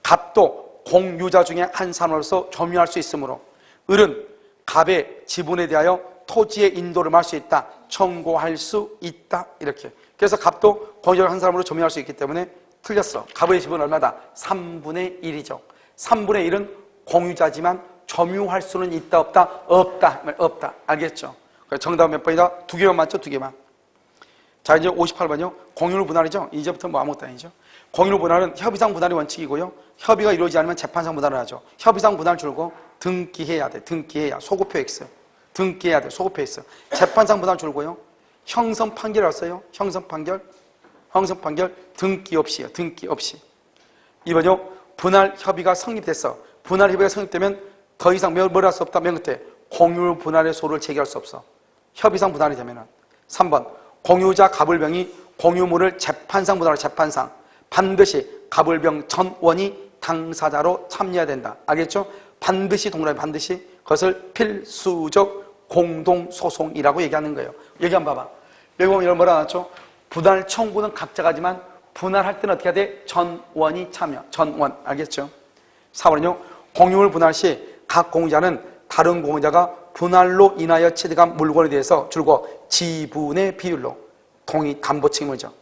갑도 공유자 중에 한 사람으로서 점유할 수 있으므로 을은 갑의 지분에 대하여 토지의 인도를 할 수 있다. 청구할 수 있다. 이렇게. 그래서 갑도 공유자 한 사람으로 점유할 수 있기 때문에 틀렸어. 갑의 지분은 얼마다? 3분의 1이죠. 3분의 1은 공유자지만 점유할 수는 있다 없다? 없다. 알겠죠? 정답은 몇 번이다? 2개만 맞죠? 2개만. 자, 이제 58번이요. 공유물 분할이죠. 이제부터 뭐 아무것도 아니죠. 공유물 분할은 협의상 분할이 원칙이고요. 협의가 이루어지지 않으면 재판상 분할을 하죠. 협의상 분할 줄고 등기해야 돼. 등기해야. 소급표 X. 등기해야 돼. 소급표 X. 재판상 분할 줄고요. 형성 판결 왔어요. 형성 판결 등기 없이요. 등기 없이. 2번요. 분할 협의가 성립됐어. 분할 협의가 성립되면 더 이상 뭘 할 수 없다. 맨 끝에 공유물 분할의 소를 제기할 수 없어. 협의상 분할이 되면은. 3번. 공유자 갑을병이 공유물을 재판상 분할을 재판상. 반드시 갑을병 전원이 당사자로 참여해야 된다. 알겠죠? 반드시 동일하게 반드시 그것을 필수적 공동소송이라고 얘기하는 거예요. 여기 한번 봐봐. 여기 보면 이런 뭐라 나왔죠? 분할 청구는 각자가 하지만 분할할 때는 어떻게 해야 돼? 전원이 참여. 전원. 알겠죠? 4번은요. 공유물 분할 시 각 공유자는 다른 공유자가 분할로 인하여 취득한 물건에 대해서 줄곧 지분의 비율로 동의 담보 책임이죠.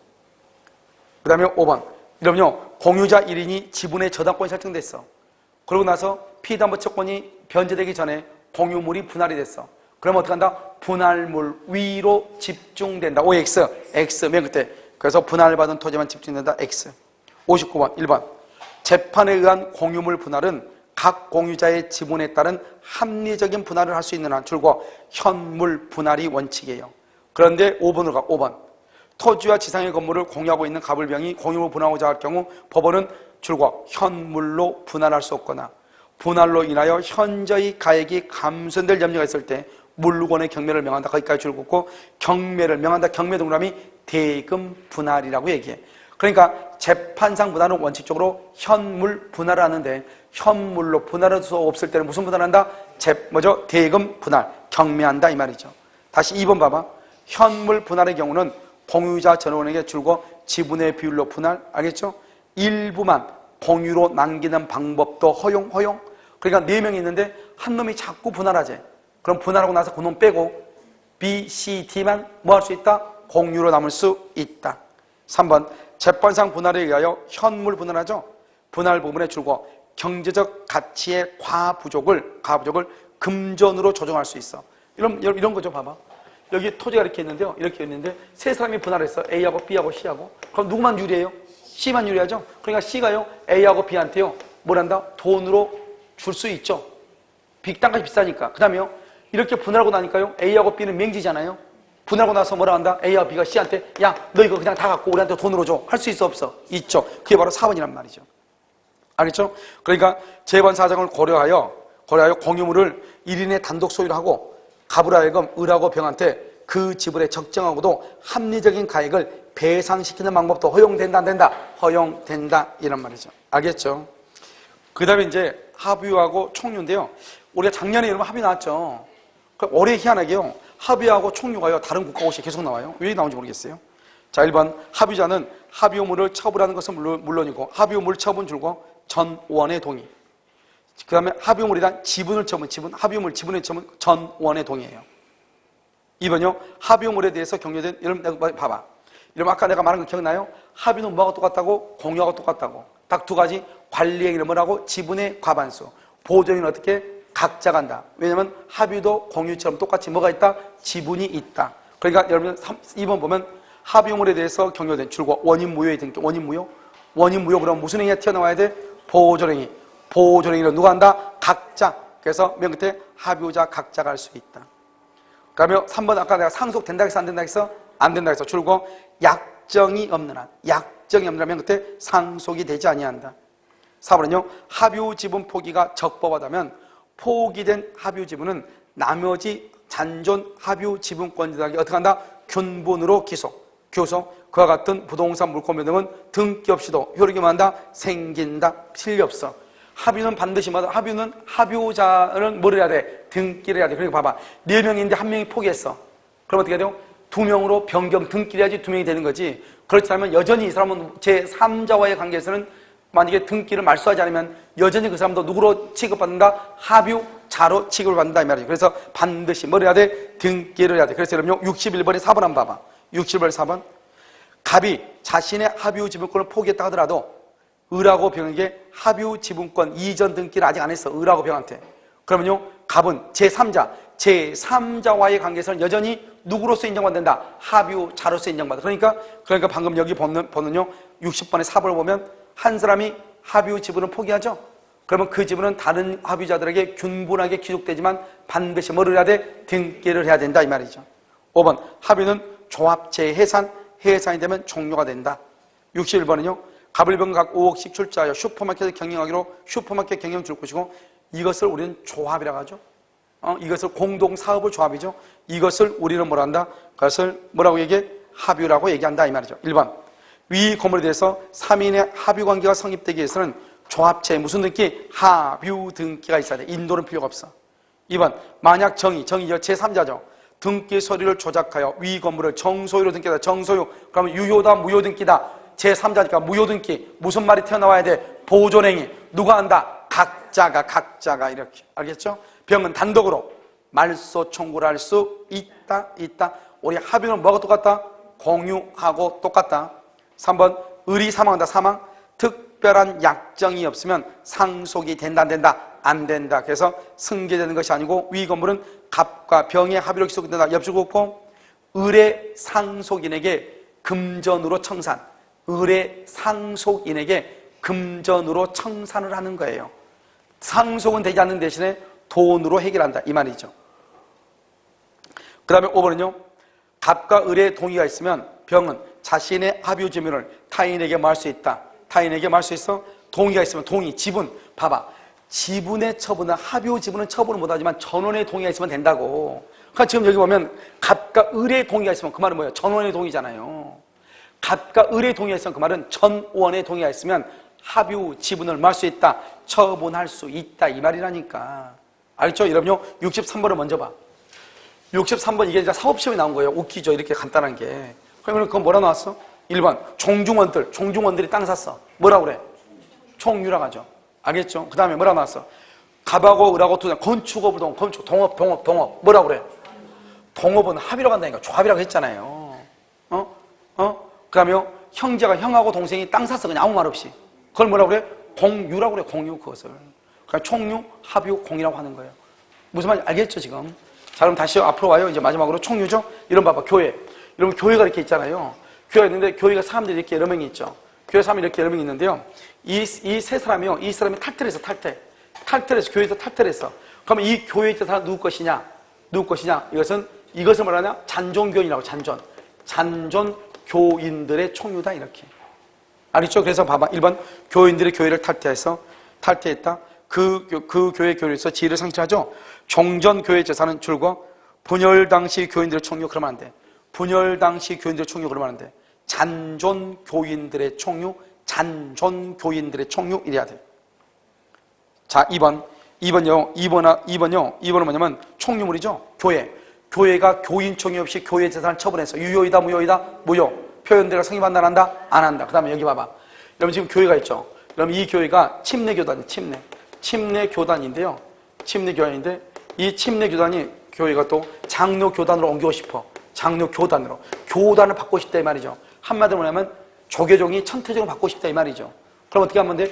그 다음에 5번. 이러면요. 공유자 1인이 지분의 저당권이 설정됐어. 그러고 나서 피담보 채권이 변제되기 전에 공유물이 분할이 됐어. 그러면 어떻게 한다? 분할물 위로 집중된다. OX. X. 맨 끝에. 그래서 분할받은 토지만 집중된다. X. 59번. 1번. 재판에 의한 공유물 분할은 각 공유자의 지분에 따른 합리적인 분할을 할 수 있는 한 줄고 현물 분할이 원칙이에요. 그런데 5번으로 가. 5번. 토지와 지상의 건물을 공유하고 있는 갑을병이 공유물 분할하고자 할 경우 법원은 줄고 현물로 분할할 수 없거나 분할로 인하여 현저히 가액이 감소될 염려가 있을 때 물권의 경매를 명한다. 거기까지 줄 긋고 경매를 명한다. 경매 동그라미 대금 분할이라고 얘기해. 그러니까 재판상 분할은 원칙적으로 현물 분할을 하는데 현물로 분할할 수 없을 때는 무슨 분할한다? 대금 분할, 경매한다 이 말이죠. 다시 2번 봐봐. 현물 분할의 경우는 공유자 전원에게 줄고 지분의 비율로 분할, 알겠죠? 일부만 공유로 남기는 방법도 허용. 그러니까 4명이 있는데 한 놈이 자꾸 분할하지. 그럼 분할하고 나서 그 놈 빼고 B, C, D만 뭐 할 수 있다? 공유로 남을 수 있다. 3번. 재판상 분할에 의하여 현물 분할하죠. 분할 부분에 줄고 경제적 가치의 과부족을 금전으로 조정할 수 있어. 이런 거죠. 봐봐. 여기 토지가 이렇게 있는데요. 이렇게 있는데 세 사람이 분할했어. A하고 B하고 C하고. 그럼 누구만 유리해요? C만 유리하죠. 그러니까 C가요. A하고 B한테요. 뭘 한다? 돈으로 줄 수 있죠. 땅값이 비싸니까. 그 다음에요. 이렇게 분할하고 나니까요. A하고 B는 맹지잖아요. 분할하고 나서 뭐라 한다? A와 B가 C한테 야, 너 이거 그냥 다 갖고 우리한테 돈으로 줘. 할 수 있어 없어? 있죠. 그게 바로 4번이란 말이죠. 알겠죠? 그러니까 재반 사정을 고려하여 공유물을 1인의 단독 소유를 하고 갑으로 하여금 을하고 병한테 그 지분에 적정하고도 합리적인 가액을 배상시키는 방법도 허용된다 안 된다? 허용된다 이런 말이죠. 알겠죠? 그 다음에 이제 합의하고 총유인데요. 우리가 작년에 여러분 합의 나왔죠. 올해 희한하게요. 합의하고 총유가요. 다른 국가고시에 계속 나와요. 왜 나오는지 모르겠어요. 자, 1번. 합의자는 합의유물을 처분하는 것은 물론이고 합의유물 처분 줄고 전원의 동의. 그 다음에 합의유물이란 지분을 처분, 합의유물 지분의 처분 전원의 동의예요. 2번요. 합의유물에 대해서 격려된, 여러분 봐봐. 여러분 아까 내가 말한 거 기억나요? 합의는 뭐하고 똑같다고? 공유하고 똑같다고. 딱 두 가지. 관리행위를 뭐라고? 지분의 과반수. 보존은 어떻게? 각자가 한다. 왜냐면 합의도 공유처럼 똑같이 뭐가 있다? 지분이 있다. 그러니까 여러분 2번 보면 합의유물에 대해서 격려된 줄과 원인무효의 등기. 원인무효 그럼 무슨 행위가 튀어나와야 돼? 보존행위. 보존행위를 누가 한다? 각자. 그래서 맨 끝에 합의자 각자가 할 수 있다. 그러면 3번 아까 내가 상속된다 해서 안 된다 해서 안 된다 해서 줄고 약정이 없는 한, 약정이 없는 한 맨 끝에 상속이 되지 아니한다. 4번은요, 합의 지분 포기가 적법하다면 포기된 합의 지분은 나머지 잔존 합의 지분권자에게 어떻게 한다? 균분으로 교속, 그와 같은 부동산 물권 등은 등기 없이도 효력이 만다 생긴다. 필요 없어. 합의는 반드시 뭐다? 합의는 합의자는 뭘 해야 돼? 등기를 해야 돼. 그러니까 봐봐. 4명인데 1명이 포기했어. 그럼 어떻게 해야 돼요? 2명으로 변경 등기를 해야지 2명이 되는 거지. 그렇지 않으면 여전히 이 사람은 제3자와의 관계에서는 만약에 등기를 말소하지 않으면 여전히 그 사람도 누구로 취급받는다? 합의자로 취급을 받는다 이 말이죠. 그래서 반드시 뭘 해야 돼? 등기를 해야 돼. 그래서 여러분 61번에 4번 한번 봐봐. 61번 4번. 갑이 자신의 합의 지분권을 포기했다 하더라도 을하고 병에게 합의 지분권 이전 등기를 아직 안 했어. 을하고 병한테. 그러면요, 갑은 제3자와의 관계에서는 여전히 누구로서 인정받는다? 합의자로서 인정받아. 그러니까 방금 여기 번은요, 60번의 4번을 보면 한 사람이 합의 지분을 포기하죠. 그러면 그 지분은 다른 합의자들에게 균분하게 귀속되지만 반드시 뭐를 해야 돼? 등기를 해야 된다 이 말이죠. 5번 합의는 조합 재해산이 되면 종료가 된다. 61번은요, 갑을병 각 5억씩 출자하여 슈퍼마켓을 경영하기로 슈퍼마켓 경영 줄 것이고 이것을 우리는 조합이라고 하죠. 이것을 공동사업을 조합이죠. 이것을 우리는 뭐라 한다? 그것을 뭐라고 얘기해? 합의라고 얘기한다 이 말이죠. 1번 위 건물에 대해서 3인의 합의 관계가 성립되기 위해서는 조합체 무슨 등기? 합의 등기가 있어야 돼. 인도는 필요가 없어. 2번 만약 정의죠. 제3자죠. 등기 서류를 조작하여 위 건물을 정소유로 등기하다. 정소유 그러면 유효다 무효 등기다. 제3자니까 무효 등기. 무슨 말이 튀어나와야 돼? 보존행위. 누가 한다? 각자가 이렇게. 알겠죠? 병은 단독으로 말소 청구를 할 수 있다. 우리 합의는 뭐가 똑같다? 공유하고 똑같다. 3번 을이 사망한다. 사망. 특별한 약정이 없으면 상속이 된다 안 된다. 그래서 승계되는 것이 아니고 위 건물은 갑과 병의 합의로 기속된다. 엽주고 없고 을의 상속인에게 금전으로 청산. 을의 상속인에게 금전으로 청산을 하는 거예요. 상속은 되지 않는 대신에 돈으로 해결한다 이 말이죠. 그 다음에 5번은요, 갑과 을의 동의가 있으면 병은 자신의 합의 지분을 타인에게 말할 수 있다. 타인에게 말할 수 있어? 동의가 있으면 동의, 지분. 봐봐. 지분의 처분은 합의 지분은 처분을 못하지만 전원의 동의가 있으면 된다고. 그러니까 지금 여기 보면 갑과 을의 동의가 있으면 그 말은 뭐예요? 전원의 동의잖아요. 갑과 을의 동의가 있으면 그 말은 전원의 동의가 있으면 합의 지분을 말할 수 있다. 처분할 수 있다 이 말이라니까. 알죠? 여러분요 63번을 먼저 봐. 63번 이게 이제 사법시험에 나온 거예요. 웃기죠? 이렇게 간단한 게. 그러면 그건 뭐라 나왔어? 1번 종중원들이 땅 샀어. 뭐라 그래? 총유라고 하죠. 알겠죠? 그 다음에 뭐라 나왔어? 갑하고 을하고 건축업을 동업 뭐라 그래? 동업은 합의로 간다니까. 조합이라고 했잖아요. 그 다음에 형제가 형하고 동생이 땅 샀어. 그냥 아무 말 없이. 그걸 뭐라 그래? 공유라고 그래. 공유 그것을. 그러니까 총유, 합의, 공이라고 하는 거예요. 무슨 말인지 알겠죠 지금? 자 그럼 다시 앞으로 와요. 이제 마지막으로 총유죠? 이런 봐봐. 교회. 여러분 교회가 이렇게 있잖아요. 교회가 있는데 교회가 사람들이 이렇게 여러 명이 있죠. 교회 사람이 이렇게 여러 명이 있는데요. 이 세 사람이요. 이 사람이 탈퇴를 했어. 탈퇴를 해서 교회에서 탈퇴를 했어. 그러면 이 교회에 있는 사람 누구 것이냐? 이것을 뭐라냐? 잔존교인이라고. 잔존 교인들의 총유다 이렇게. 알겠죠? 그래서 봐봐. 1번 교인들의 교회를 탈퇴했다. 그 교회 교회에서 지위를 상실하죠. 종전 교회 재산은 줄고 분열 당시 교인들의 총유 그러면 안 돼. 분열 당시 교인들의 총유 그러면 안 돼. 잔존 교인들의 총유 이래야 돼. 자, 2번은 뭐냐면 총유물이죠. 교회가 교인 총유 없이 교회 재산을 처분해서 유효이다 무효이다? 무효. 표현대로 성립한다 안 한다? 안 한다. 그 다음에 여기 봐봐. 여러분 지금 교회가 있죠. 그럼 이 교회가 침례교단이에요. 침례교단인데요. 침례교단인데 이 침례교단이 교회가 또 장로교단으로 옮기고 싶어. 교단을 받고 싶다 이 말이죠. 한마디로 뭐냐면 조계종이 천태종을 받고 싶다 이 말이죠. 그럼 어떻게 하면 돼?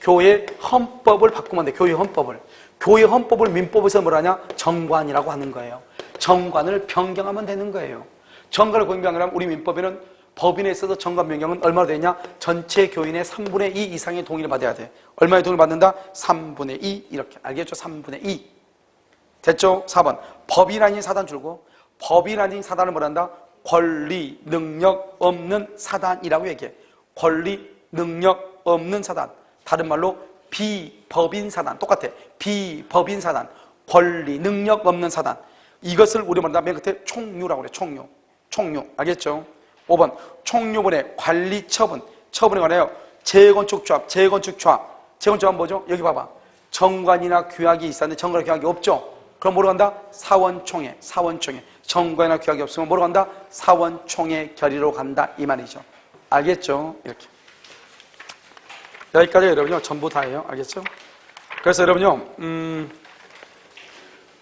교회 헌법을 바꾸면 돼. 교회 헌법을 민법에서 뭐라냐? 정관이라고 하는 거예요. 정관을 변경하면 되는 거예요. 정관을 변경하면 우리 민법에는 법인에 있어서 정관 변경은 얼마나 되냐? 전체 교인의 3분의 2 이상의 동의를 받아야 돼. 얼마의 동의를 받는다? 3분의 2 이렇게. 알겠죠? 3분의 2. 됐죠? 4번. 법인 아닌 사단 줄고 법인 아닌 사단을 뭐란다? 권리, 능력 없는 사단이라고 얘기해. 권리, 능력 없는 사단. 다른 말로 비법인 사단. 똑같아. 비법인 사단. 권리, 능력 없는 사단. 이것을 우리 말한다. 맨 끝에 총류라고 그래. 총류. 총류. 알겠죠? 5번. 총류분의 관리 처분. 처분에 관하여 재건축 조합. 재건축 조합. 재건축 조합은 뭐죠? 여기 봐봐. 정관이나 규약이 있었는데 정관이나 규약이 없죠? 그럼 뭐로 간다? 사원총회. 사원총회. 정관이나 규약이 없으면 뭐로 간다? 사원총회 결의로 간다. 이 말이죠. 알겠죠? 이렇게. 여기까지 여러분요. 전부 다예요. 알겠죠? 그래서 여러분요.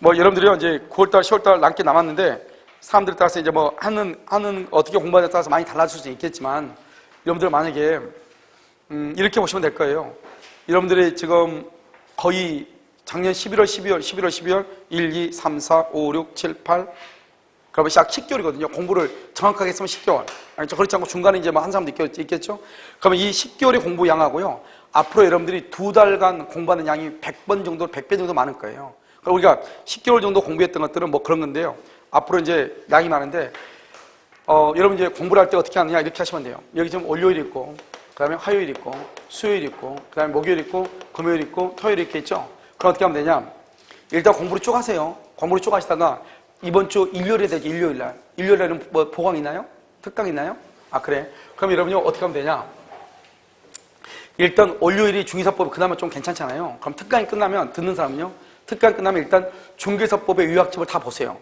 뭐 여러분들이요. 이제 9월달, 10월달 남게 남았는데 사람들에 따라서 이제 뭐 하는 어떻게 공부하냐에 따라서 많이 달라질 수 있겠지만 여러분들 만약에 이렇게 보시면 될 거예요. 여러분들이 지금 거의 작년 11월, 12월, 1, 2, 3, 4, 5, 6, 7, 8 그러면 약 10개월이거든요. 공부를 정확하게 했으면 10개월. 아니죠? 그렇지 않고 중간에 이제 뭐 한 사람도 있겠죠? 그러면 이 10개월의 공부 양하고요. 앞으로 여러분들이 2달간 공부하는 양이 100번 정도, 100배 정도 많을 거예요. 그러니까 우리가 10개월 정도 공부했던 것들은 뭐 그런 건데요. 앞으로 이제 양이 많은데, 여러분 이제 공부를 할 때 어떻게 하느냐 이렇게 하시면 돼요. 여기 지금 월요일 있고, 그 다음에 화요일 있고, 수요일 있고, 그 다음에 목요일 있고, 금요일 있고, 토요일 있게 있죠? 그럼 어떻게 하면 되냐? 일단 공부를 쭉 하세요. 공부를 쭉 하시다가 이번 주 일요일에 되죠. 일요일날. 일요일날은 뭐 보강 있나요? 특강 있나요? 아 그래? 그럼 여러분요 어떻게 하면 되냐? 일단 월요일이 중개사법 그나마 좀 괜찮잖아요. 그럼 특강이 끝나면 듣는 사람은요. 특강이 끝나면 일단 중개사법의 요약집을 다 보세요.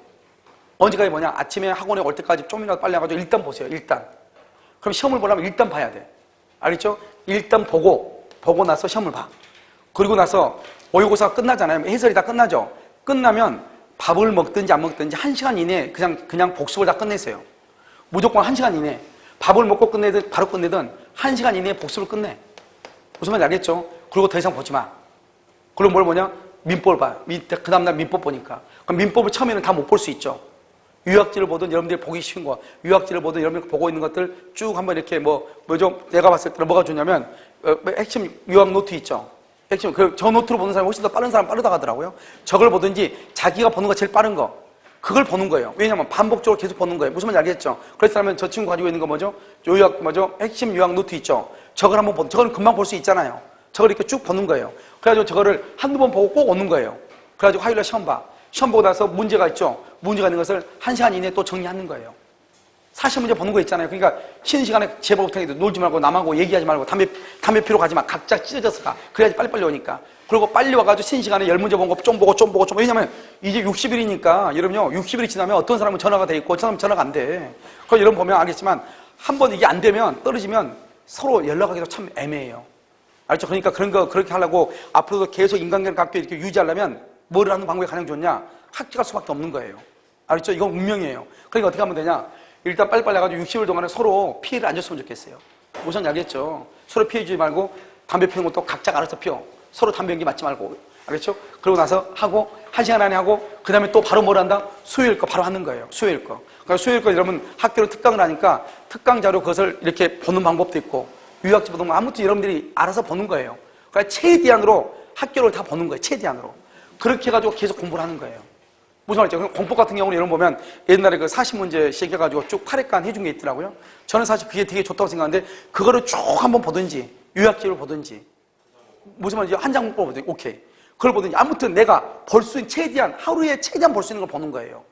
언제까지 뭐냐? 아침에 학원에 올 때까지 좀이라도 빨리 와가지고 일단 보세요. 일단. 그럼 시험을 보려면 일단 봐야 돼. 알겠죠? 일단 보고 나서 시험을 봐. 그리고 나서 모의고사가 끝나잖아요. 해설이 다 끝나죠? 끝나면 밥을 먹든지 안 먹든지 1시간 이내에 그냥 복습을 다 끝내세요. 무조건 1시간 이내에. 밥을 먹고 끝내든 바로 끝내든 1시간 이내에 복습을 끝내. 무슨 말인지 알겠죠? 그리고 더 이상 보지 마. 그럼 뭘 보냐? 민법을 봐. 그 다음날 민법 보니까. 그럼 민법을 처음에는 다 못 볼 수 있죠. 유학지를 보든 여러분들이 보기 쉬운 거, 유학지를 보든 여러분들이 보고 있는 것들 쭉 한번 이렇게 뭐죠? 내가 봤을 때는 뭐가 좋냐면, 핵심 유학 노트 있죠? 핵심, 저 노트로 보는 사람이 훨씬 더 빠른 사람 빠르다고 하더라고요. 저걸 보든지 자기가 보는 거 제일 빠른 거, 그걸 보는 거예요. 왜냐면 반복적으로 계속 보는 거예요. 무슨 말인지 알겠죠? 그렇다면 저 친구 가지고 있는 거 뭐죠? 요약, 핵심 유학 노트 있죠? 저걸 한번 저걸 금방 볼 수 있잖아요. 저걸 이렇게 쭉 보는 거예요. 그래가지고 저거를 한두 번 보고 꼭 오는 거예요. 그래가지고 화요일날 시험 봐. 시험 보고 나서 문제가 있죠? 문제가 있는 것을 1시간 이내에 또 정리하는 거예요. 사실 문제 보는 거 있잖아요. 그러니까 쉬는 시간에 제법부터 놀지 말고 남하고 얘기하지 말고 담배 피러 가지 마. 각자 찢어져서 가. 그래야지 빨리빨리 오니까. 그리고 빨리 와가지고 쉬는 시간에 10문제 본 거 좀 보고. 왜냐면 이제 60일이니까 여러분요. 60일이 지나면 어떤 사람은 전화가 돼 있고 어떤 사람은 전화가 안 돼. 그럼 여러분 보면 알겠지만 한 번 이게 안 되면 떨어지면 서로 연락하기도 참 애매해요. 알죠? 그러니까 그런 거 그렇게 하려고 앞으로도 계속 인간관계를 갖고 이렇게 유지하려면 뭘 하는 방법이 가장 좋냐? 학교 갈 수밖에 없는 거예요. 알죠? 이건 운명이에요. 그러니까 어떻게 하면 되냐? 일단 빨리빨리 해가지고 60일 동안에 서로 피해를 안 줬으면 좋겠어요. 우선 알겠죠? 서로 피해 주지 말고 담배 피우는 것도 각자가 알아서 피워. 서로 담배 연기 맞지 말고. 알겠죠? 그러고 나서 하고 1시간 안에 하고 그 다음에 또 바로 뭘 한다? 수요일 거 바로 하는 거예요. 수요일 거. 그러니까 수요일 거 여러분 학교로 특강을 하니까 특강 자료 그것을 이렇게 보는 방법도 있고 유학지 보는 거 아무튼 여러분들이 알아서 보는 거예요. 그러니까 최대한으로 학교를 다 보는 거예요. 최대한으로. 그렇게 해가지고 계속 공부를 하는 거예요. 무슨 말이죠? 공법 같은 경우는 여러분 보면 옛날에 그 40문제씩 해가지고 쭉 8회간 해준 게 있더라고요. 저는 사실 그게 되게 좋다고 생각하는데 그거를 쭉 한번 보든지 유학지를 보든지 무슨 말이죠? 한 장 보든지 오케이. 그걸 보든지 아무튼 내가 볼 수 있는 최대한 하루에 최대한 볼 수 있는 걸 보는 거예요.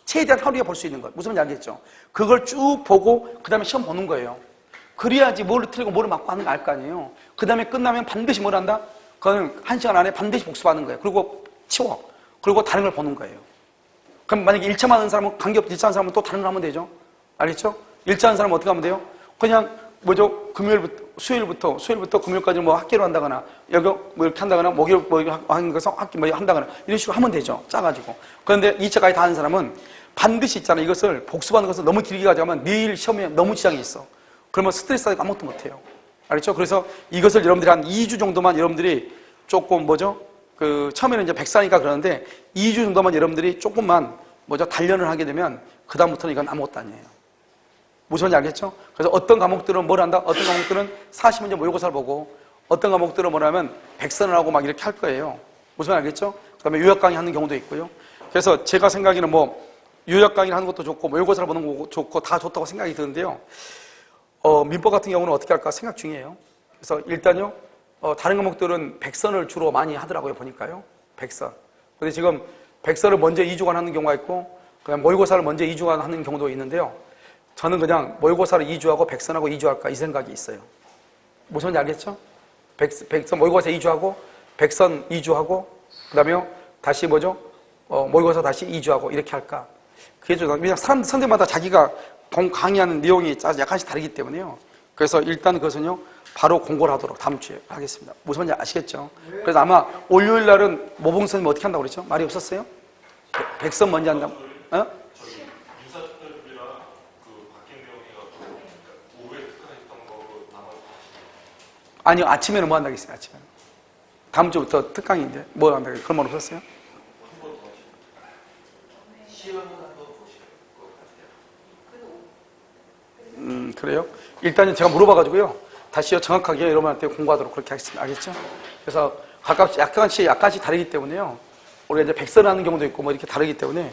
최대한 하루에 볼 수 있는 것. 무슨 말인지 알겠죠? 그걸 쭉 보고 그 다음에 시험 보는 거예요. 그래야지 뭐를 틀리고 뭐를 맞고 하는 거 알 거 아니에요. 그 다음에 끝나면 반드시 뭘 한다? 그거는 1시간 안에 반드시 복습하는 거예요. 그리고 치워. 그리고 다른 걸 보는 거예요. 그럼 만약에 1차만 하는 사람은 관계없이 1차 하는 사람은 또 다른 걸 하면 되죠. 알겠죠? 1차 하는 사람은 어떻게 하면 돼요? 그냥 수요일부터 금요일까지 뭐 학기로 한다거나 여기 뭐 이렇게 한다거나 목요일 뭐 하는 것을 학기 뭐 한다거나 이런 식으로 하면 되죠. 짜가지고. 그런데 2차까지 다 하는 사람은 반드시 있잖아. 이것을 복습하는 것을 너무 길게 가져가면 내일 시험에 너무 지장이 있어. 그러면 스트레스 받고 아무것도 못해요. 알겠죠? 그래서 이것을 여러분들이 한 2주 정도만 여러분들이 조금 처음에는 이제 100사니까 그러는데 2주 정도만 여러분들이 조금만 단련을 하게 되면 그다음부터는 이건 아무것도 아니에요. 무슨 말인지 알겠죠? 그래서 어떤 과목들은 뭘 한다? 어떤 과목들은 40문제 모의고사를 보고 어떤 과목들은 뭐냐면 백선을 하고 막 이렇게 할 거예요. 무슨 말인지 알겠죠? 그 다음에 요약 강의 하는 경우도 있고요. 그래서 제가 생각에는 뭐 요약 강의를 하는 것도 좋고 모의고사를 보는 것도 좋고 다 좋다고 생각이 드는데요. 민법 같은 경우는 어떻게 할까 생각 중이에요. 그래서 일단요, 다른 과목들은 백선을 주로 많이 하더라고요, 보니까요. 백선. 근데 지금 백선을 먼저 2주간 하는 경우가 있고, 그냥 모의고사를 먼저 2주간 하는 경우도 있는데요. 저는 그냥 모의고사를 2주하고 백선하고 2주할까 이 생각이 있어요. 무슨 말인지 알겠죠? 백선 모의고사 2주하고, 백선 2주하고, 그 다음에 다시 뭐죠? 모의고사 다시 2주하고 이렇게 할까? 그게 좀, 왜냐면 선생님마다 자기가 강의하는 내용이 약간씩 다르기 때문에요. 그래서 일단 그것은요, 바로 공고를 하도록 다음 주에 하겠습니다. 무슨 말인지 아시겠죠? 그래서 아마 월요일 날은 모봉 선생님 어떻게 한다고 그랬죠? 말이 없었어요? 백선 먼저 한다. 인사특별이랑 그 바뀐 내용이가 오후에 특강했던 거 남아서 아니요, 아침에는 뭐 한다고 했어요, 아침에는. 다음 주부터 특강인데, 뭐 한다고 했어요? 그런 말 없었어요? 시험을 한번 보실 것 같아요. 그래요? 일단은 제가 물어봐가지고요. 다시요, 정확하게 여러분한테 공부하도록 그렇게 하겠습니다. 알겠죠? 그래서 가끔씩 약간씩 다르기 때문에요. 우리가 이제 백선을 하는 경우도 있고 뭐 이렇게 다르기 때문에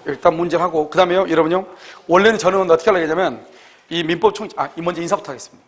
일단 문제를 하고, 그 다음에요, 여러분요. 원래는 저는 어떻게 하려고 했냐면, 이 민법 먼저 인사부터 하겠습니다.